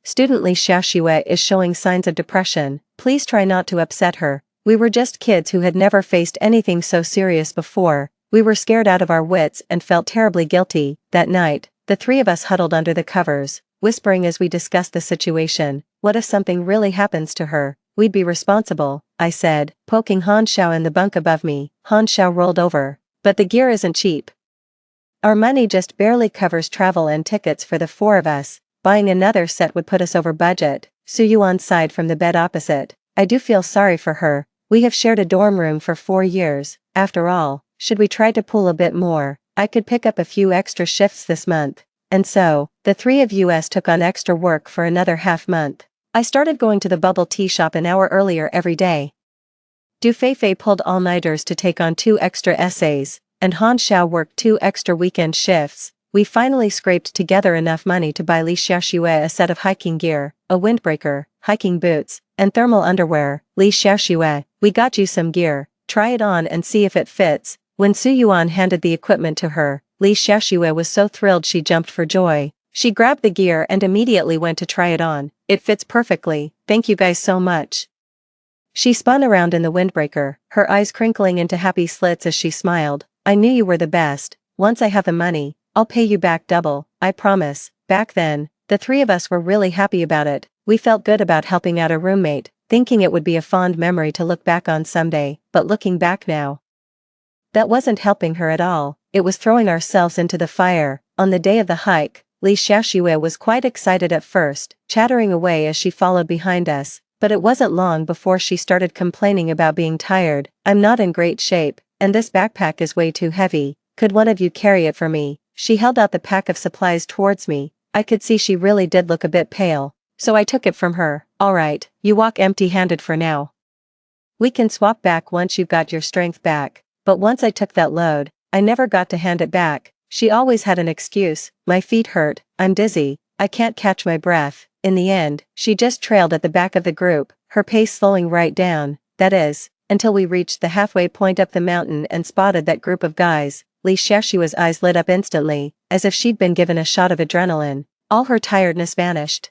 Student Li Xiaoxue is showing signs of depression. Please try not to upset her. We were just kids who had never faced anything so serious before. We were scared out of our wits and felt terribly guilty. That night, the 3 of us huddled under the covers, whispering as we discussed the situation. What if something really happens to her? We'd be responsible, I said, poking Han Xiao in the bunk above me. Han Xiao rolled over. But the gear isn't cheap. Our money just barely covers travel and tickets for the 4 of us. Buying another set would put us over budget. Su Yuan sighed from the bed opposite. I do feel sorry for her. We have shared a dorm room for 4 years. After all, should we try to pull a bit more? I could pick up a few extra shifts this month. And so, the 3 of us took on extra work for another half month. I started going to the bubble tea shop an hour earlier every day. Du Feifei pulled all-nighters to take on 2 extra essays, and Han Xiao worked 2 extra weekend shifts. We finally scraped together enough money to buy Li Xiaoxue a set of hiking gear, a windbreaker, hiking boots, and thermal underwear. Li Xiaoxue, we got you some gear, try it on and see if it fits. When Su Yuan handed the equipment to her, Li Xiaoxue was so thrilled she jumped for joy. She grabbed the gear and immediately went to try it on. It fits perfectly, thank you guys so much. She spun around in the windbreaker, her eyes crinkling into happy slits as she smiled. I knew you were the best. Once I have the money, I'll pay you back double, I promise. Back then, the 3 of us were really happy about it. We felt good about helping out a roommate, thinking it would be a fond memory to look back on someday, but looking back now, that wasn't helping her at all. It was throwing ourselves into the fire. On the day of the hike, Li Xiaoxue was quite excited at first, chattering away as she followed behind us, but it wasn't long before she started complaining about being tired. I'm not in great shape, and this backpack is way too heavy. Could one of you carry it for me? She held out the pack of supplies towards me. I could see she really did look a bit pale, so I took it from her. Alright, you walk empty-handed for now. We can swap back once you've got your strength back. But once I took that load, I never got to hand it back. She always had an excuse. My feet hurt, I'm dizzy, I can't catch my breath. In the end, she just trailed at the back of the group, her pace slowing right down, that is, until we reached the halfway point up the mountain and spotted that group of guys. Li Xiaoxue's eyes lit up instantly, as if she'd been given a shot of adrenaline. All her tiredness vanished.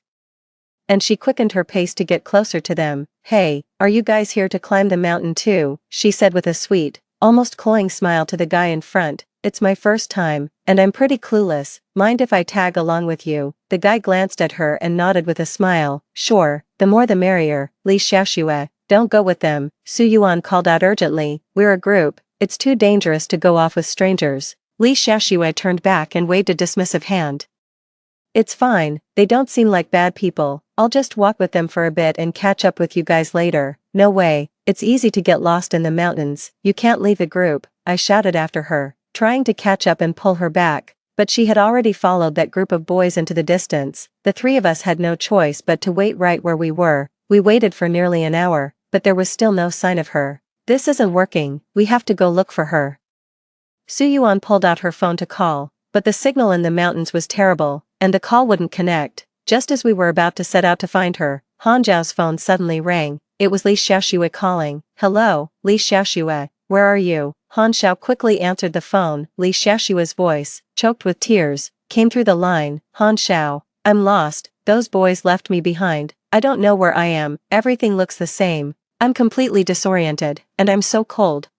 And she quickened her pace to get closer to them. Hey, are you guys here to climb the mountain too? She said with a sweet, almost cloying smile to the guy in front. It's my first time, and I'm pretty clueless. Mind if I tag along with you? The guy glanced at her and nodded with a smile. Sure, the more the merrier. Li Xiaoxue, don't go with them. Su Yuan called out urgently. We're a group. It's too dangerous to go off with strangers. Li Xiaoxue turned back and waved a dismissive hand. It's fine, they don't seem like bad people. I'll just walk with them for a bit and catch up with you guys later. No way, it's easy to get lost in the mountains. You can't leave the group, I shouted after her, trying to catch up and pull her back, but she had already followed that group of boys into the distance. The 3 of us had no choice but to wait right where we were. We waited for nearly an hour, but there was still no sign of her. This isn't working, we have to go look for her. Su Yuan pulled out her phone to call, but the signal in the mountains was terrible, and the call wouldn't connect. Just as we were about to set out to find her, Han Zhao's phone suddenly rang. It was Li Xiaoxue calling. Hello, Li Xiaoxue, where are you? Han Xiao quickly answered the phone. Li Xiaoxue's voice, choked with tears, came through the line. Han Xiao, I'm lost, those boys left me behind. I don't know where I am, everything looks the same. I'm completely disoriented, and I'm so cold.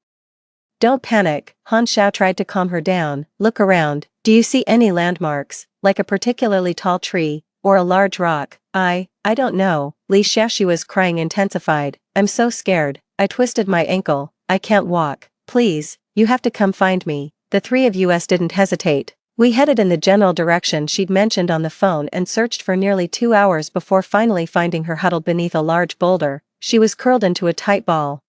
Don't panic, Han Xiao tried to calm her down. Look around, do you see any landmarks, like a particularly tall tree? or a large rock? I don't know. Li Xiaoxue's crying intensified. I'm so scared. I twisted my ankle. I can't walk. Please, you have to come find me. The three of us didn't hesitate. We headed in the general direction she'd mentioned on the phone and searched for nearly 2 hours before finally finding her huddled beneath a large boulder. She was curled into a tight ball,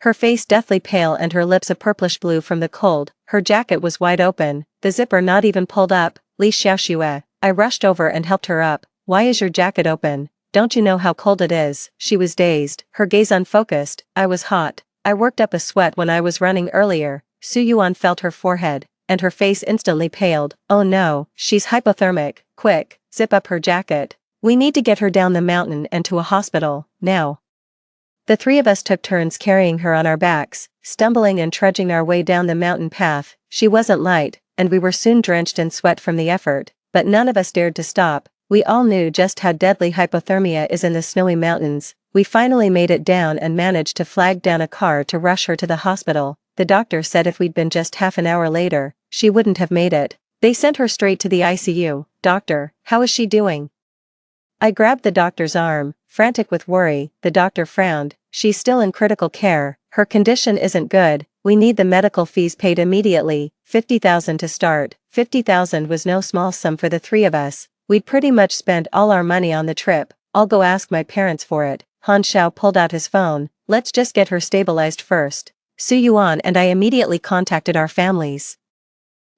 her face deathly pale and her lips a purplish blue from the cold. Her jacket was wide open, the zipper not even pulled up. Li Xiaoxue. I rushed over and helped her up. Why is your jacket open? Don't you know how cold it is? She was dazed, her gaze unfocused. I was hot. I worked up a sweat when I was running earlier. Su Yuan felt her forehead, and her face instantly paled. Oh no, she's hypothermic. Quick, zip up her jacket. We need to get her down the mountain and to a hospital, now. The three of us took turns carrying her on our backs, stumbling and trudging our way down the mountain path. She wasn't light, and we were soon drenched in sweat from the effort, but none of us dared to stop. We all knew just how deadly hypothermia is in the snowy mountains. We finally made it down and managed to flag down a car to rush her to the hospital. The doctor said if we'd been just half an hour later, she wouldn't have made it. They sent her straight to the ICU. Doctor, how is she doing? I grabbed the doctor's arm, frantic with worry. The doctor frowned. She's still in critical care. Her condition isn't good. We need the medical fees paid immediately. 50,000 to start. 50,000 was no small sum for the three of us. We'd pretty much spent all our money on the trip. I'll go ask my parents for it. Han Xiao pulled out his phone. Let's just get her stabilized first. Su Yuan and I immediately contacted our families,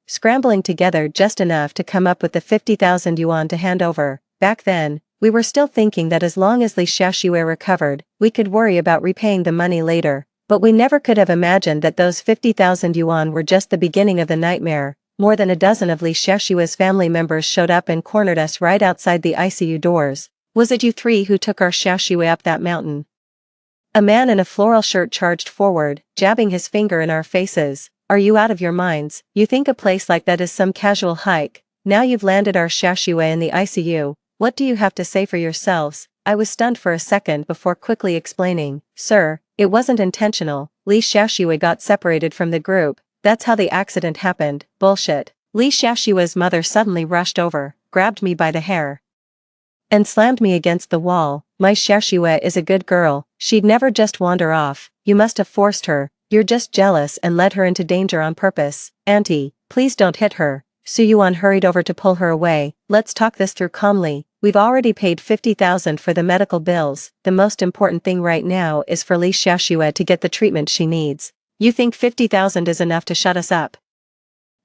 scrambling together just enough to come up with the 50,000 yuan to hand over. Back then, we were still thinking that as long as Li Xiaoxue recovered, we could worry about repaying the money later. But we never could have imagined that those 50,000 yuan were just the beginning of the nightmare. More than a dozen of Li Xiaoxue's family members showed up and cornered us right outside the ICU doors. Was it you three who took our Xiaoxue up that mountain? A man in a floral shirt charged forward, jabbing his finger in our faces. Are you out of your minds? You think a place like that is some casual hike? Now you've landed our Xiaoxue in the ICU. What do you have to say for yourselves? I was stunned for a second before quickly explaining. Sir, it wasn't intentional. Li Xiaoxue got separated from the group. That's how the accident happened. Bullshit. Li Xiaoxue's mother suddenly rushed over, grabbed me by the hair, and slammed me against the wall. My Xiaoxue is a good girl. She'd never just wander off. You must have forced her. You're just jealous and led her into danger on purpose. Auntie, please don't hit her. Su Yuan hurried over to pull her away. Let's talk this through calmly. We've already paid 50,000 for the medical bills. The most important thing right now is for Li Xiaoxue to get the treatment she needs. You think 50,000 is enough to shut us up?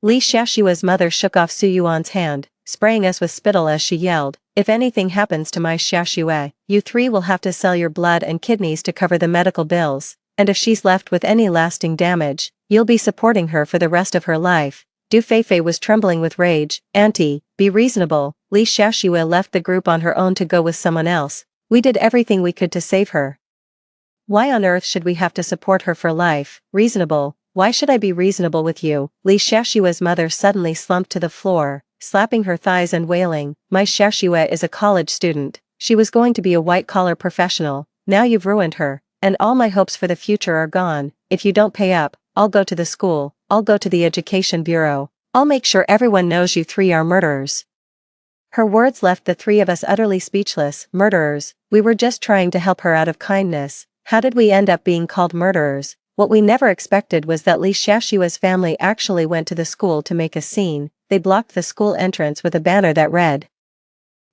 Li Xiaoxue's mother shook off Su Yuan's hand, spraying us with spittle as she yelled. If anything happens to my Xiaoxue, you three will have to sell your blood and kidneys to cover the medical bills, and if she's left with any lasting damage, you'll be supporting her for the rest of her life. Du Feifei was trembling with rage. Auntie, be reasonable. Li Xiaoxue left the group on her own to go with someone else. We did everything we could to save her. Why on earth should we have to support her for life? Reasonable? Why should I be reasonable with you? Li Xiaoxue's mother suddenly slumped to the floor, slapping her thighs and wailing. My Xiaoxue is a college student. She was going to be a white-collar professional. Now you've ruined her, and all my hopes for the future are gone. If you don't pay up, I'll go to the school. I'll go to the education bureau. I'll make sure everyone knows you three are murderers. Her words left the three of us utterly speechless. Murderers? We were just trying to help her out of kindness. How did we end up being called murderers? What we never expected was that Li Xiaoxue's family actually went to the school to make a scene. They blocked the school entrance with a banner that read,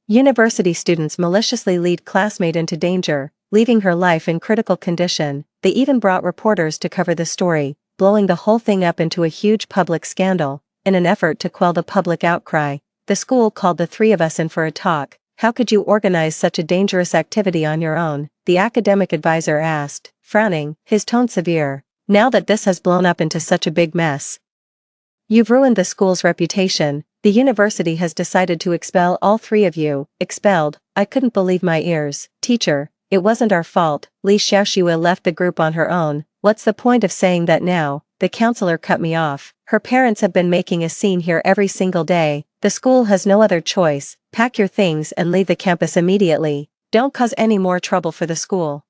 "University students maliciously lead classmate into danger, leaving her life in critical condition." They even brought reporters to cover the story, blowing the whole thing up into a huge public scandal. In an effort to quell the public outcry, the school called the three of us in for a talk. How could you organize such a dangerous activity on your own? The academic advisor asked, frowning, his tone severe. Now that this has blown up into such a big mess, you've ruined the school's reputation. The university has decided to expel all three of you. Expelled? I couldn't believe my ears. Teacher, it wasn't our fault. Li Xiaoxue left the group on her own. What's the point of saying that now? The counselor cut me off. Her parents have been making a scene here every single day. The school has no other choice. Pack your things and leave the campus immediately. Don't cause any more trouble for the school.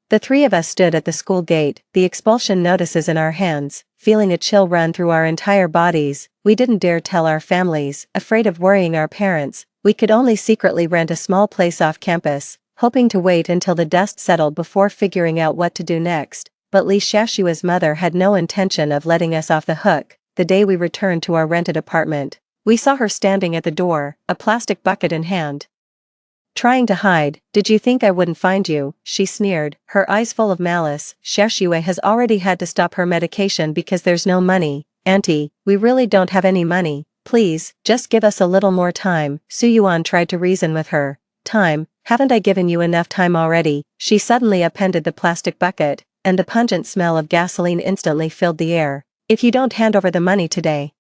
The three of us stood at the school gate, the expulsion notices in our hands, feeling a chill run through our entire bodies. We didn't dare tell our families, afraid of worrying our parents, We could only secretly rent a small place off campus, hoping to wait until the dust settled before figuring out what to do next, but Lee Shashua's mother had no intention of letting us off the hook. The day we returned to our rented apartment, we saw her standing at the door, a plastic bucket in hand. Trying to hide. Did you think I wouldn't find you? She sneered, her eyes full of malice. Shashue has already had to stop her medication because there's no money. Auntie, we really don't have any money. Please, just give us a little more time. Suyuan tried to reason with her. Time? Haven't I given you enough time already? She suddenly appended the plastic bucket, and the pungent smell of gasoline instantly filled the air. If you don't hand over the money today,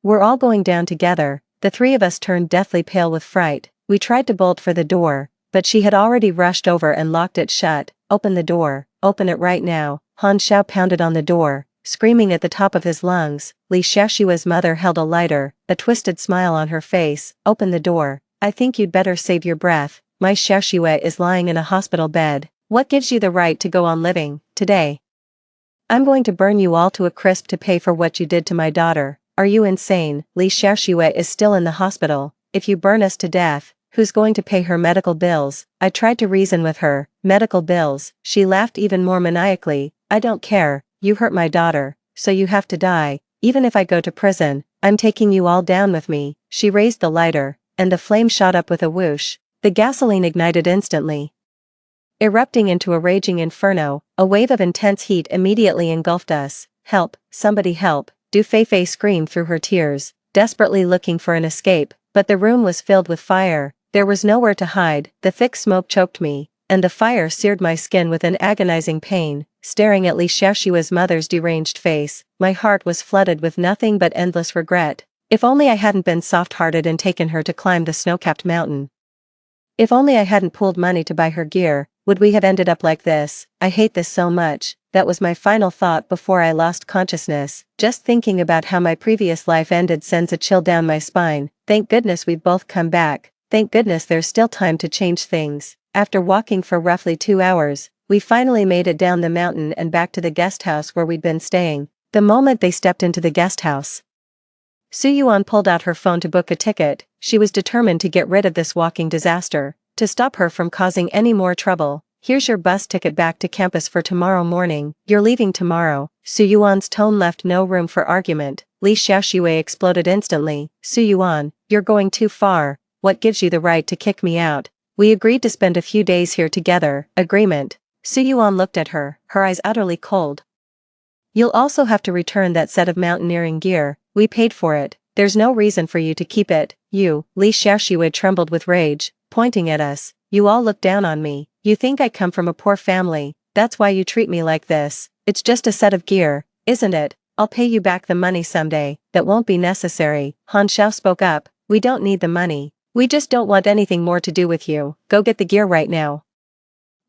we're all going down together. The three of us turned deathly pale with fright. We tried to bolt for the door, but she had already rushed over and locked it shut. Open the door, open it right now. Han Xiao pounded on the door, screaming at the top of his lungs. Li Shashua's mother held a lighter, a twisted smile on her face. Open the door. I think you'd better save your breath. My Shashue is lying in a hospital bed. What gives you the right to go on living, today? I'm going to burn you all to a crisp to pay for what you did to my daughter. Are you insane? Li Shashue is still in the hospital. If you burn us to death, who's going to pay her medical bills? I tried to reason with her. Medical bills? She laughed even more maniacally. I don't care, you hurt my daughter, so you have to die. Even if I go to prison, I'm taking you all down with me. She raised the lighter, and the flame shot up with a whoosh. The gasoline ignited instantly, erupting into a raging inferno. A wave of intense heat immediately engulfed us. Help, somebody help. Du Feifei screamed through her tears, desperately looking for an escape, but the room was filled with fire. There was nowhere to hide. The thick smoke choked me, and the fire seared my skin with an agonizing pain. Staring at Li Shashua's mother's deranged face, my heart was flooded with nothing but endless regret. If only I hadn't been soft-hearted and taken her to climb the snow-capped mountain. If only I hadn't pooled money to buy her gear, would we have ended up like this? I hate this so much. That was my final thought before I lost consciousness. Just thinking about how my previous life ended sends a chill down my spine. Thank goodness we've both come back. Thank goodness there's still time to change things. After walking for roughly 2 hours, we finally made it down the mountain and back to the guest house where we'd been staying. The moment they stepped into the guest house, Suyuan pulled out her phone to book a ticket. She was determined to get rid of this walking disaster, to stop her from causing any more trouble. Here's your bus ticket back to campus for tomorrow morning. You're leaving tomorrow. Suyuan's tone left no room for argument. Li Xiaoxue exploded instantly. Suyuan, you're going too far. What gives you the right to kick me out? We agreed to spend a few days here together. Agreement. Suyuan looked at her, her eyes utterly cold. You'll also have to return that set of mountaineering gear. We paid for it. There's no reason for you to keep it. You, Li Xiaoxue trembled with rage, pointing at us. You all look down on me. You think I come from a poor family. That's why you treat me like this. It's just a set of gear, isn't it? I'll pay you back the money someday. That won't be necessary. Han Xiao spoke up. We don't need the money. We just don't want anything more to do with you. Go get the gear right now.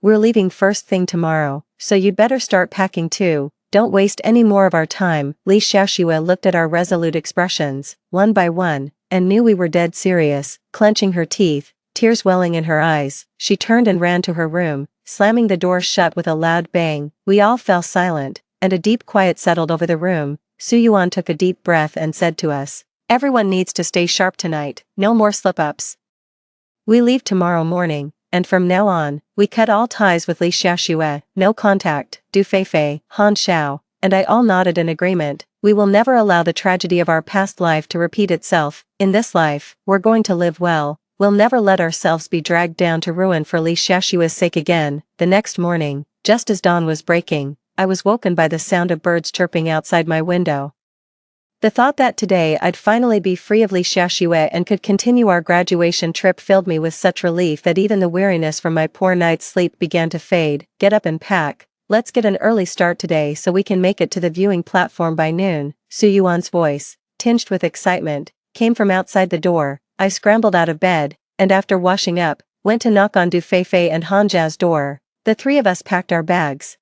We're leaving first thing tomorrow, so you'd better start packing too. Don't waste any more of our time. Li Xiaoxue looked at our resolute expressions, one by one, and knew we were dead serious. Clenching her teeth, tears welling in her eyes, she turned and ran to her room, slamming the door shut with a loud bang. We all fell silent, and a deep quiet settled over the room. Suyuan took a deep breath and said to us, everyone needs to stay sharp tonight, no more slip-ups. We leave tomorrow morning, and from now on, we cut all ties with Li Xiaoxue. No contact. Du Feifei, Han Xiao, and I all nodded in agreement. We will never allow the tragedy of our past life to repeat itself. In this life, we're going to live well. We'll never let ourselves be dragged down to ruin for Li Xiaoshue's sake again. The next morning, just as dawn was breaking, I was woken by the sound of birds chirping outside my window. The thought that today I'd finally be free of Li Xiaoxue and could continue our graduation trip filled me with such relief that even the weariness from my poor night's sleep began to fade. Get up and pack. Let's get an early start today so we can make it to the viewing platform by noon. Suyuan's voice, tinged with excitement, came from outside the door. I scrambled out of bed, and after washing up, went to knock on Du Feifei and Han Zhao's door. The three of us packed our bags.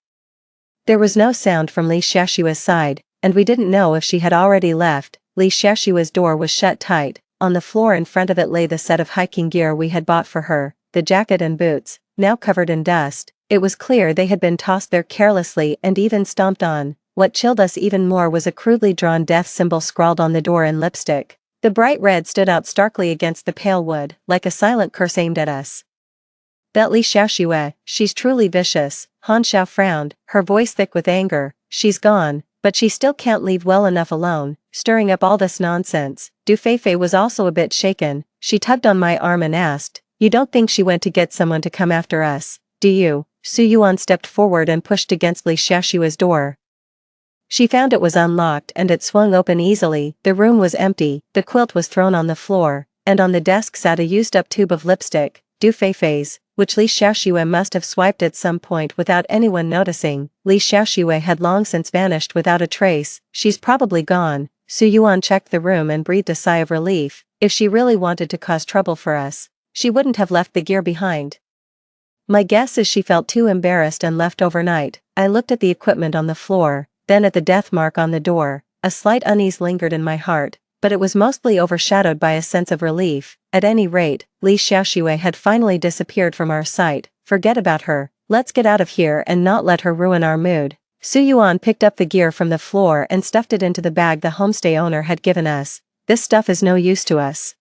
There was no sound from Li Xiaoshue's side, and we didn't know if she had already left. Li Xiaoshue's door was shut tight. On the floor in front of it lay the set of hiking gear we had bought for her, the jacket and boots, now covered in dust. It was clear they had been tossed there carelessly and even stomped on. What chilled us even more was a crudely drawn death symbol scrawled on the door in lipstick. The bright red stood out starkly against the pale wood, like a silent curse aimed at us. That Li Xiaoxue, she's truly vicious, Han Xiao frowned, her voice thick with anger. She's gone, but she still can't leave well enough alone, stirring up all this nonsense. Du Feifei was also a bit shaken. She tugged on my arm and asked, "You don't think she went to get someone to come after us, do you?" Su Yuan stepped forward and pushed against Li Xiaoxue's door. She found it was unlocked and it swung open easily. The room was empty, the quilt was thrown on the floor, and on the desk sat a used-up tube of lipstick, Du Feifei's, which Li Xiaoxue must have swiped at some point without anyone noticing. Li Xiaoxue had long since vanished without a trace. She's probably gone. Su Yuan checked the room and breathed a sigh of relief. If she really wanted to cause trouble for us, she wouldn't have left the gear behind. My guess is she felt too embarrassed and left overnight. I looked at the equipment on the floor, then at the death mark on the door. A slight unease lingered in my heart, but it was mostly overshadowed by a sense of relief. At any rate, Li Xiaoxue had finally disappeared from our sight. Forget about her. Let's get out of here and not let her ruin our mood. Su Yuan picked up the gear from the floor and stuffed it into the bag the homestay owner had given us. This stuff is no use to us.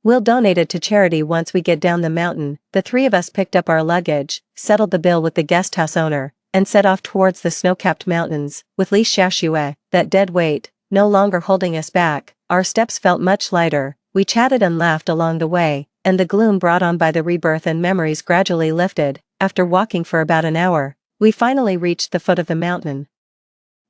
We'll donate it to charity once we get down the mountain. The three of us picked up our luggage, settled the bill with the guesthouse owner, and set off towards the snow-capped mountains. With Li Xiaoxue, that dead weight, no longer holding us back, our steps felt much lighter. We chatted and laughed along the way, and the gloom brought on by the rebirth and memories gradually lifted. After walking for about an hour, we finally reached the foot of the mountain.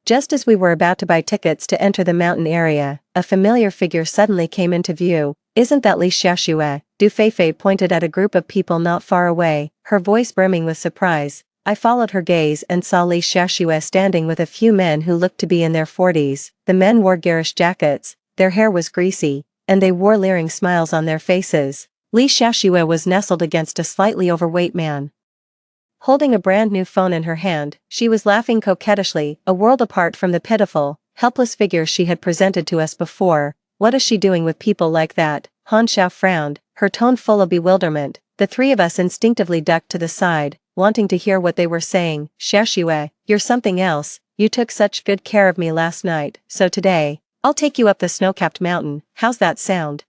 Just as we were about to buy tickets to enter the mountain area, a familiar figure suddenly came into view. "Isn't that Li Xiaoxue?" Du Feifei pointed at a group of people not far away, her voice brimming with surprise. I followed her gaze and saw Li Xiaoxue standing with a few men who looked to be in their 40s. The men wore garish jackets, their hair was greasy, and they wore leering smiles on their faces. Li Xiaoxue was nestled against a slightly overweight man. Holding a brand new phone in her hand, she was laughing coquettishly, a world apart from the pitiful, helpless figure she had presented to us before. "What is she doing with people like that?" Han Xiao frowned, her tone full of bewilderment. The three of us instinctively ducked to the side, wanting to hear what they were saying. "Xiaoxue, you're something else. You took such good care of me last night, so today, I'll take you up the snow-capped mountain. How's that sound?"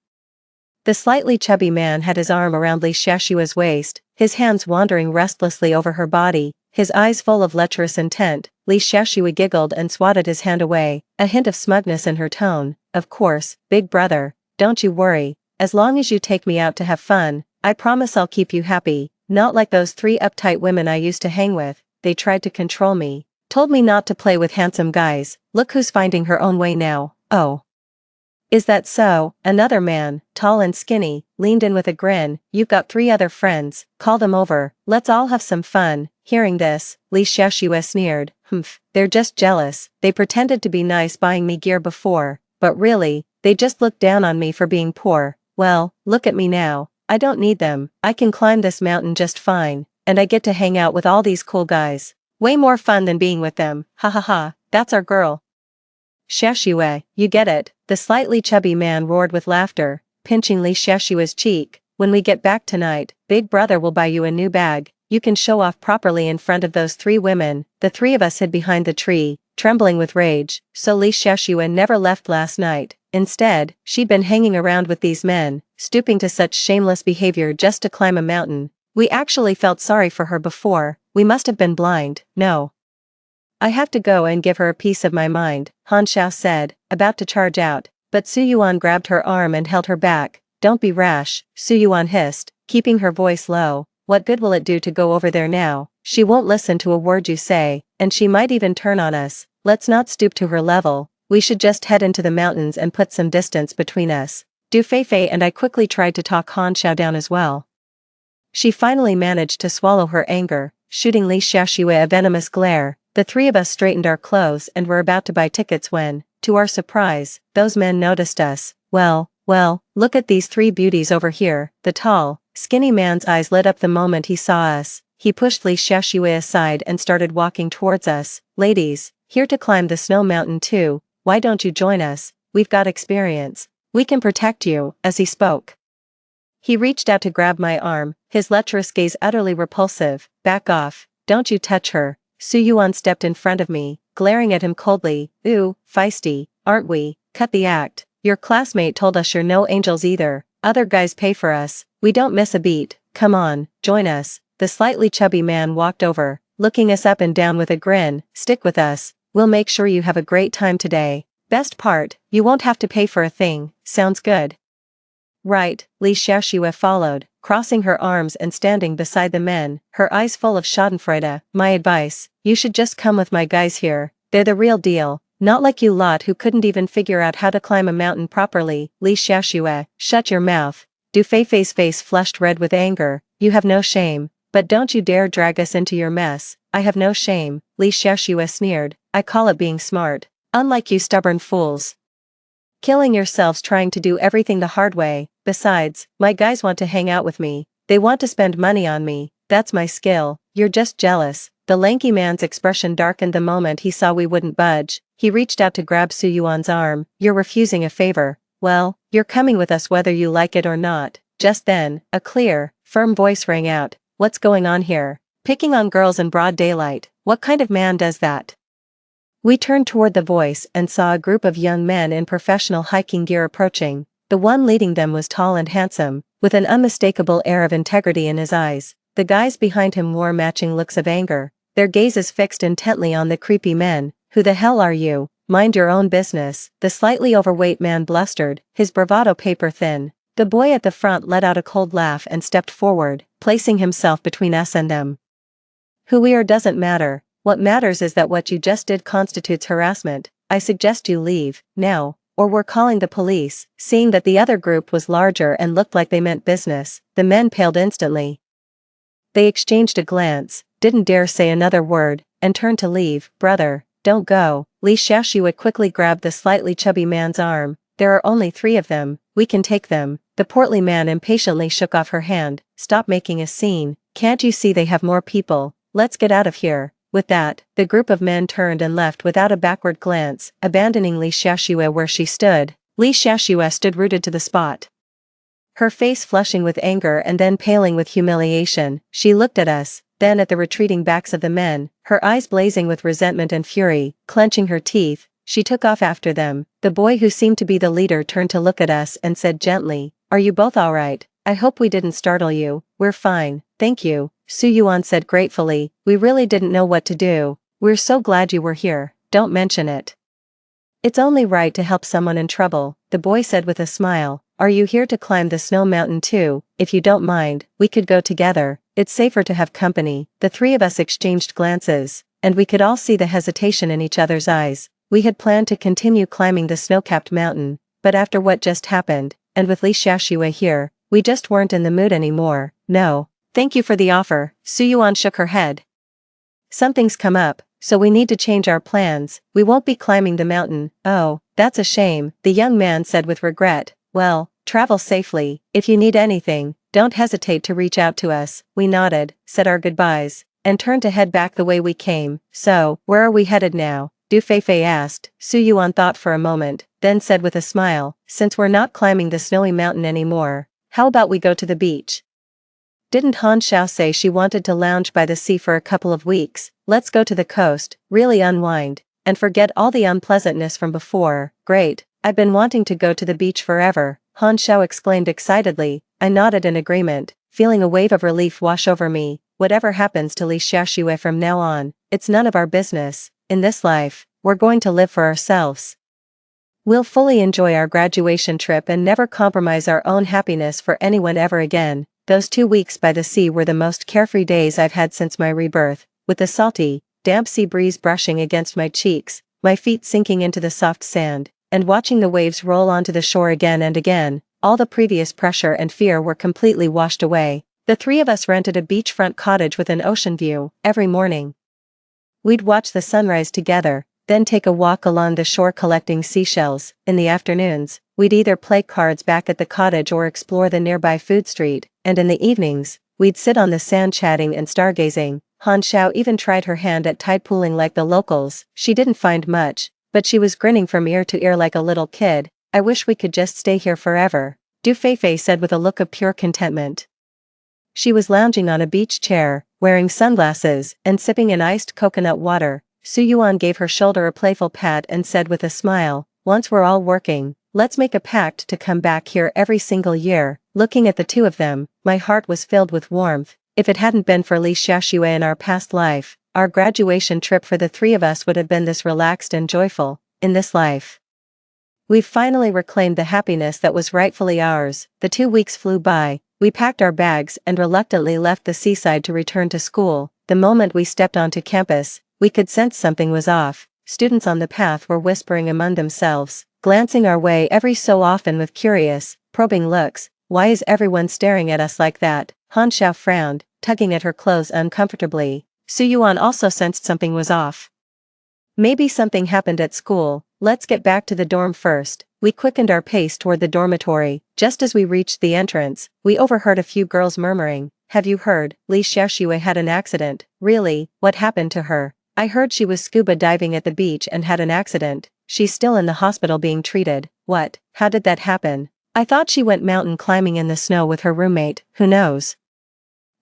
The slightly chubby man had his arm around Li Xiaoxue's waist, his hands wandering restlessly over her body, his eyes full of lecherous intent. Li Xiaoxue giggled and swatted his hand away, a hint of smugness in her tone. "Of course, big brother, don't you worry. As long as you take me out to have fun, I promise I'll keep you happy. Not like those three uptight women I used to hang with. They tried to control me, told me not to play with handsome guys. Look who's finding her own way now." "Oh. Is that so?" Another man, tall and skinny, leaned in with a grin. "You've got three other friends, call them over, let's all have some fun." Hearing this, Li Xiaoxue sneered. "Humph, they're just jealous. They pretended to be nice buying me gear before, but really, they just looked down on me for being poor. Well, look at me now. I don't need them. I can climb this mountain just fine, and I get to hang out with all these cool guys. Way more fun than being with them. Ha ha ha, that's our girl." "Xiaoxue, you get it," the slightly chubby man roared with laughter, pinching Li Xiaoxue's cheek. "When we get back tonight, big brother will buy you a new bag. You can show off properly in front of those three women." The three of us hid behind the tree, trembling with rage. So Li Xiaoxue never left last night. Instead, she'd been hanging around with these men, stooping to such shameless behavior just to climb a mountain. We actually felt sorry for her before. We must have been blind. "No. I have to go and give her a piece of my mind," Han Xiao said, about to charge out, but Su Yuan grabbed her arm and held her back. "Don't be rash," Su Yuan hissed, keeping her voice low. "What good will it do to go over there now? She won't listen to a word you say, and she might even turn on us. Let's not stoop to her level. We should just head into the mountains and put some distance between us." Du Feifei and I quickly tried to talk Han Xiao down as well. She finally managed to swallow her anger, shooting Li Xiaoxue a venomous glare. The three of us straightened our clothes and were about to buy tickets when, to our surprise, those men noticed us. Well, look at these three beauties over here." The tall, skinny man's eyes lit up the moment he saw us. He pushed Li Xiaoxue aside and started walking towards us. "Ladies, here to climb the snow mountain too. Why don't you join us? We've got experience. We can protect you." As he spoke, he reached out to grab my arm, his lecherous gaze utterly repulsive. "Back off, don't you touch her." Su Yuan stepped in front of me, glaring at him coldly. "Ooh, feisty, aren't we? Cut the act. Your classmate told us you're no angels either. Other guys pay for us. We don't miss a beat. Come on, join us. The slightly chubby man walked over, looking us up and down with a grin. Stick with us. We'll make sure you have a great time today. Best part, you won't have to pay for a thing. Sounds good. Right, Li Xiaoxue followed, crossing her arms and standing beside the men, her eyes full of schadenfreude. My advice, you should just come with my guys here. They're the real deal, not like you lot who couldn't even figure out how to climb a mountain properly. Li Xiaoxue, shut your mouth. Du Feifei's face flushed red with anger. You have no shame, but don't you dare drag us into your mess. I have no shame, Li Xiaoxue sneered. I call it being smart. Unlike you stubborn fools. Killing yourselves trying to do everything the hard way. Besides, my guys want to hang out with me. They want to spend money on me. That's my skill. You're just jealous. The lanky man's expression darkened the moment he saw we wouldn't budge. He reached out to grab Su Yuan's arm. You're refusing a favor. Well, you're coming with us whether you like it or not. Just then, a clear, firm voice rang out. What's going on here? Picking on girls in broad daylight. What kind of man does that? We turned toward the voice and saw a group of young men in professional hiking gear approaching. The one leading them was tall and handsome, with an unmistakable air of integrity in his eyes. The guys behind him wore matching looks of anger, their gazes fixed intently on the creepy men. Who the hell are you? Mind your own business, the slightly overweight man blustered, his bravado paper thin. The boy at the front let out a cold laugh and stepped forward, placing himself between us and them. Who we are doesn't matter. What matters is that what you just did constitutes harassment. I suggest you leave, now, or we're calling the police. Seeing that the other group was larger and looked like they meant business, the men paled instantly. They exchanged a glance, didn't dare say another word, and turned to leave. Brother, don't go. Li Xiaoxue quickly grabbed the slightly chubby man's arm. There are only 3 of them, we can take them. The portly man impatiently shook off her hand. Stop making a scene, can't you see they have more people? Let's get out of here. With that, the group of men turned and left without a backward glance, abandoning Li Xiaoxue where she stood. Li Xiaoxue stood rooted to the spot. Her face flushing with anger and then paling with humiliation. She looked at us, then at the retreating backs of the men, her eyes blazing with resentment and fury. Clenching her teeth, she took off after them. The boy who seemed to be the leader turned to look at us and said gently, "Are you both all right? I hope we didn't startle you." "We're fine, thank you," Su Yuan said gratefully. "We really didn't know what to do. We're so glad you were here. Don't mention it. It's only right to help someone in trouble," the boy said with a smile. "Are you here to climb the snow mountain too? If you don't mind, we could go together. It's safer to have company." The 3 of us exchanged glances, and we could all see the hesitation in each other's eyes. We had planned to continue climbing the snow-capped mountain, but after what just happened, and with Li Xiaoxue here, we just weren't in the mood anymore. "No. Thank you for the offer." Su Yuan shook her head. "Something's come up, so we need to change our plans. We won't be climbing the mountain." "Oh, that's a shame," the young man said with regret. "Well, travel safely. If you need anything, don't hesitate to reach out to us." We nodded, said our goodbyes, and turned to head back the way we came. "So, where are we headed now?" Du Feifei asked. Su Yuan thought for a moment, then said with a smile, "Since we're not climbing the snowy mountain anymore, how about we go to the beach? Didn't Han Xiao say she wanted to lounge by the sea for a couple of weeks? Let's go to the coast, really unwind, and forget all the unpleasantness from before." "Great, I've been wanting to go to the beach forever," Han Xiao exclaimed excitedly. I nodded in agreement, feeling a wave of relief wash over me. Whatever happens to Li Xiaoxue from now on, it's none of our business. In this life, we're going to live for ourselves. We'll fully enjoy our graduation trip and never compromise our own happiness for anyone ever again. Those 2 weeks by the sea were the most carefree days I've had since my rebirth, with the salty, damp sea breeze brushing against my cheeks, my feet sinking into the soft sand, and watching the waves roll onto the shore again and again. All the previous pressure and fear were completely washed away. The 3 of us rented a beachfront cottage with an ocean view. Every morning, we'd watch the sunrise together, then take a walk along the shore collecting seashells. In the afternoons, we'd either play cards back at the cottage or explore the nearby food street, and in the evenings, we'd sit on the sand chatting and stargazing. Han Xiao even tried her hand at tide pooling like the locals. She didn't find much, but she was grinning from ear to ear like a little kid. "I wish we could just stay here forever," Du Feifei said with a look of pure contentment. She was lounging on a beach chair, wearing sunglasses, and sipping an iced coconut water. Su Yuan gave her shoulder a playful pat and said with a smile, "Once we're all working, Let's make a pact to come back here every single year. Looking at the two of them, my heart was filled with warmth. If it hadn't been for Li Xiaoxue in our past life, our graduation trip for the three of us would have been this relaxed and joyful. In this life, we've finally reclaimed the happiness that was rightfully ours. The 2 weeks flew by. We packed our bags and reluctantly left the seaside to return to school. The moment we stepped onto campus, we could sense something was off. Students on the path were whispering among themselves, glancing our way every so often with curious, probing looks. Why is everyone staring at us like that? Han Xiao frowned, tugging at her clothes uncomfortably. Su Yuan also sensed something was off. Maybe something happened at school. Let's get back to the dorm first. We quickened our pace toward the dormitory. Just as we reached the entrance, we overheard a few girls murmuring, "Have you heard? Li Xiaoxue had an accident." "Really? What happened to her?" "I heard she was scuba diving at the beach and had an accident. She's still in the hospital being treated." "What? How did that happen?" "I thought she went mountain climbing in the snow with her roommate. Who knows?"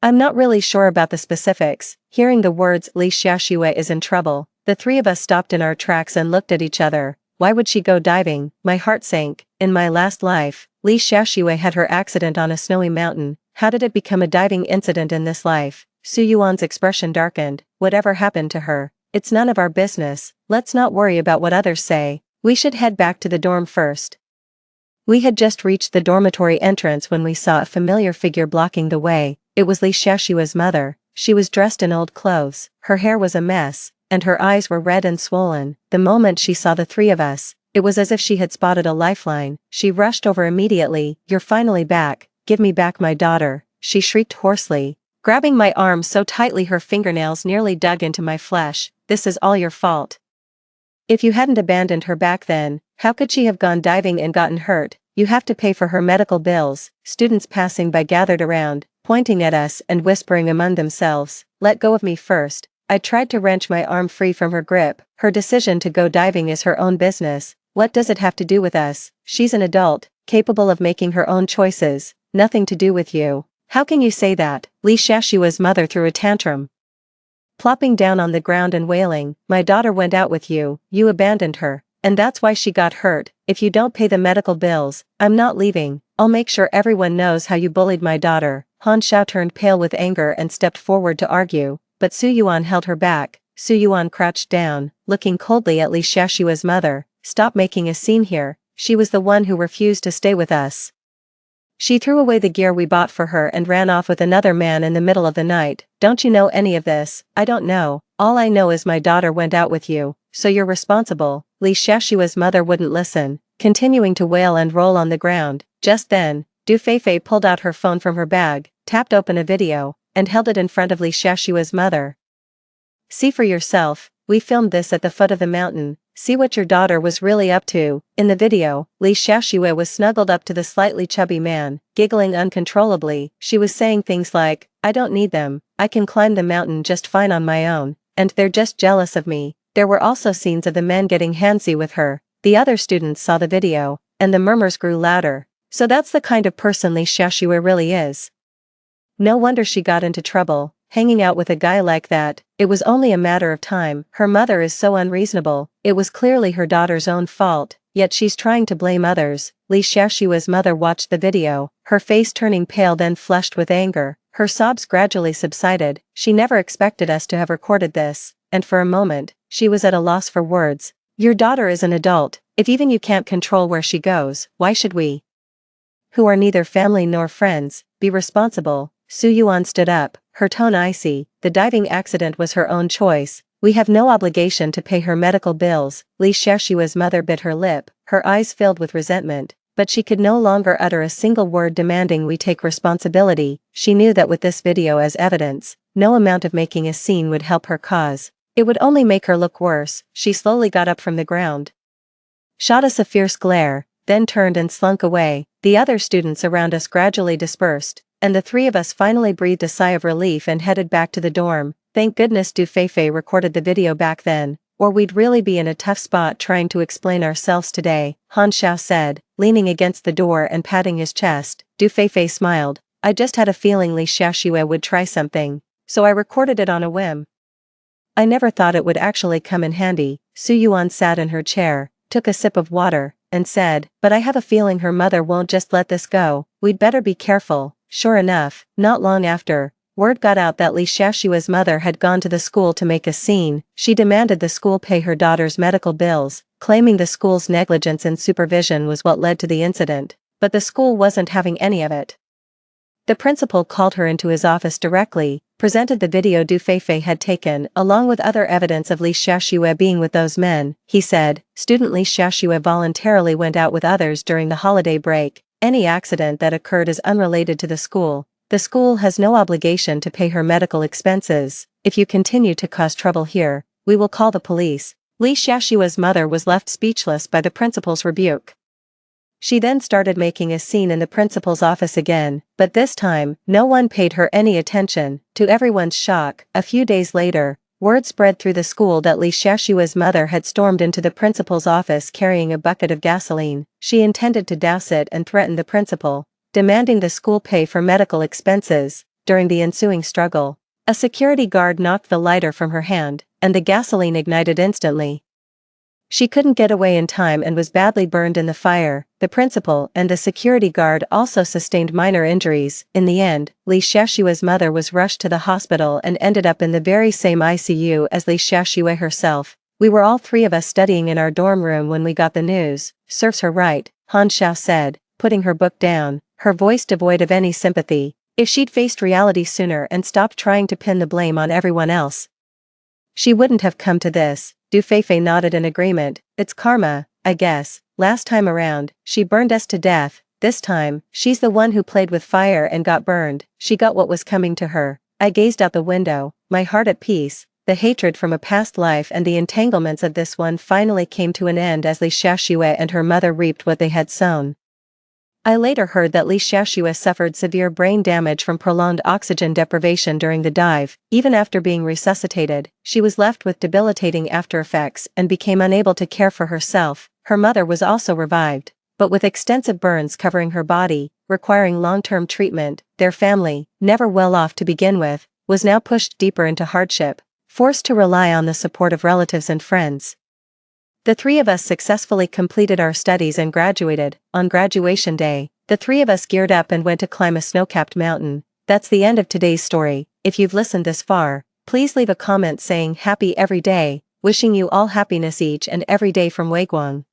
I'm not really sure about the specifics. Hearing the words "Li Xiaoxue is in trouble," the three of us stopped in our tracks and looked at each other. Why would she go diving? My heart sank. In my last life, Li Xiaoxue had her accident on a snowy mountain. How did it become a diving incident in this life? Su Yuan's expression darkened. Whatever happened to her, it's none of our business. Let's not worry about what others say. We should head back to the dorm first. We had just reached the dormitory entrance when we saw a familiar figure blocking the way. It was Li Xiaoxue's mother. She was dressed in old clothes, her hair was a mess, and her eyes were red and swollen. The moment she saw the three of us, it was as if she had spotted a lifeline. She rushed over immediately. "You're finally back. Give me back my daughter," she shrieked hoarsely, grabbing my arm so tightly her fingernails nearly dug into my flesh. "This is all your fault. If you hadn't abandoned her back then, how could she have gone diving and gotten hurt? You have to pay for her medical bills." Students passing by gathered around, pointing at us and whispering among themselves, "Let go of me first." I tried to wrench my arm free from her grip. "Her decision to go diving is her own business. What does it have to do with us? She's an adult, capable of making her own choices. Nothing to do with you." "How can you say that?" Li Xiaoxue's mother threw a tantrum, plopping down on the ground and wailing, "My daughter went out with you, you abandoned her, and that's why she got hurt. If you don't pay the medical bills, I'm not leaving. I'll make sure everyone knows how you bullied my daughter." Han Xiao turned pale with anger and stepped forward to argue, but Su Yuan held her back. Su Yuan crouched down, looking coldly at Li Xiaoxue's mother. "Stop making a scene here. She was the one who refused to stay with us. She threw away the gear we bought for her and ran off with another man in the middle of the night. Don't you know any of this?" "I don't know. All I know is my daughter went out with you, so you're responsible." Li Xiaoxue's mother wouldn't listen, continuing to wail and roll on the ground. Just then, Du Feifei pulled out her phone from her bag, tapped open a video, and held it in front of Li Xiaoxue's mother. "See for yourself. We filmed this at the foot of the mountain. See what your daughter was really up to." In the video, Li Xiaoxue was snuggled up to the slightly chubby man, giggling uncontrollably. She was saying things like, "I don't need them. I can climb the mountain just fine on my own, and they're just jealous of me." There were also scenes of the men getting handsy with her. The other students saw the video, and the murmurs grew louder. So that's the kind of person Li Xiaoxue really is. No wonder she got into trouble. Hanging out with a guy like that, it was only a matter of time. Her mother is so unreasonable. It was clearly her daughter's own fault, yet she's trying to blame others. Li Xiaoxue's mother watched the video, her face turning pale then flushed with anger. Her sobs gradually subsided. She never expected us to have recorded this, and for a moment, she was at a loss for words. "Your daughter is an adult. If even you can't control where she goes, why should we, who are neither family nor friends, be responsible?" Su Yuan stood up, her tone icy. "The diving accident was her own choice. We have no obligation to pay her medical bills." Li Xiaoxue's mother bit her lip, her eyes filled with resentment, but she could no longer utter a single word demanding we take responsibility. She knew that with this video as evidence, no amount of making a scene would help her cause. It would only make her look worse. She slowly got up from the ground, shot us a fierce glare, then turned and slunk away. The other students around us gradually dispersed, and the three of us finally breathed a sigh of relief and headed back to the dorm. Thank goodness Du Feifei recorded the video back then, or we'd really be in a tough spot trying to explain ourselves today, Han Xiao said, leaning against the door and patting his chest. Du Feifei smiled. "I just had a feeling Li Xiaoxue would try something, so I recorded it on a whim. I never thought it would actually come in handy." Su Yuan sat in her chair, took a sip of water, and said, "But I have a feeling her mother won't just let this go, we'd better be careful." Sure enough, not long after, word got out that Lee Shashua's mother had gone to the school to make a scene. She demanded the school pay her daughter's medical bills, claiming the school's negligence in supervision was what led to the incident. But the school wasn't having any of it. The principal called her into his office directly, presented the video Du Feifei had taken along with other evidence of Li Xiaoxue being with those men. He said, "Student Li Xiaoxue voluntarily went out with others during the holiday break. Any accident that occurred is unrelated to the school. The school has no obligation to pay her medical expenses. If you continue to cause trouble here, we will call the police." Li Xiaoxue's mother was left speechless by the principal's rebuke. She then started making a scene in the principal's office again, but this time, no one paid her any attention. To everyone's shock, a few days later, word spread through the school that Li Xiaoxue's mother had stormed into the principal's office carrying a bucket of gasoline. She intended to douse it and threaten the principal, demanding the school pay for medical expenses. During the ensuing struggle, a security guard knocked the lighter from her hand, and the gasoline ignited instantly. She couldn't get away in time and was badly burned in the fire. The principal and the security guard also sustained minor injuries. In the end, Li Xiaoxue's mother was rushed to the hospital and ended up in the very same ICU as Li Xiaoxue herself. "We were all three of us studying in our dorm room when we got the news." "Serves her right," Han Xiao said, putting her book down, her voice devoid of any sympathy. "If she'd faced reality sooner and stopped trying to pin the blame on everyone else, she wouldn't have come to this." Du Feifei nodded in agreement. "It's karma, I guess. Last time around, she burned us to death. This time, she's the one who played with fire and got burned. She got what was coming to her." I gazed out the window, my heart at peace. The hatred from a past life and the entanglements of this one finally came to an end as Li Xiaoxue and her mother reaped what they had sown. I later heard that Li Xiaoxue suffered severe brain damage from prolonged oxygen deprivation during the dive. Even after being resuscitated, she was left with debilitating aftereffects and became unable to care for herself. Her mother was also revived, but with extensive burns covering her body, requiring long-term treatment. Their family, never well off to begin with, was now pushed deeper into hardship, forced to rely on the support of relatives and friends. The three of us successfully completed our studies and graduated. On graduation day, the three of us geared up and went to climb a snow-capped mountain. That's the end of today's story. If you've listened this far, please leave a comment saying happy every day, wishing you all happiness each and every day from Wei Guang.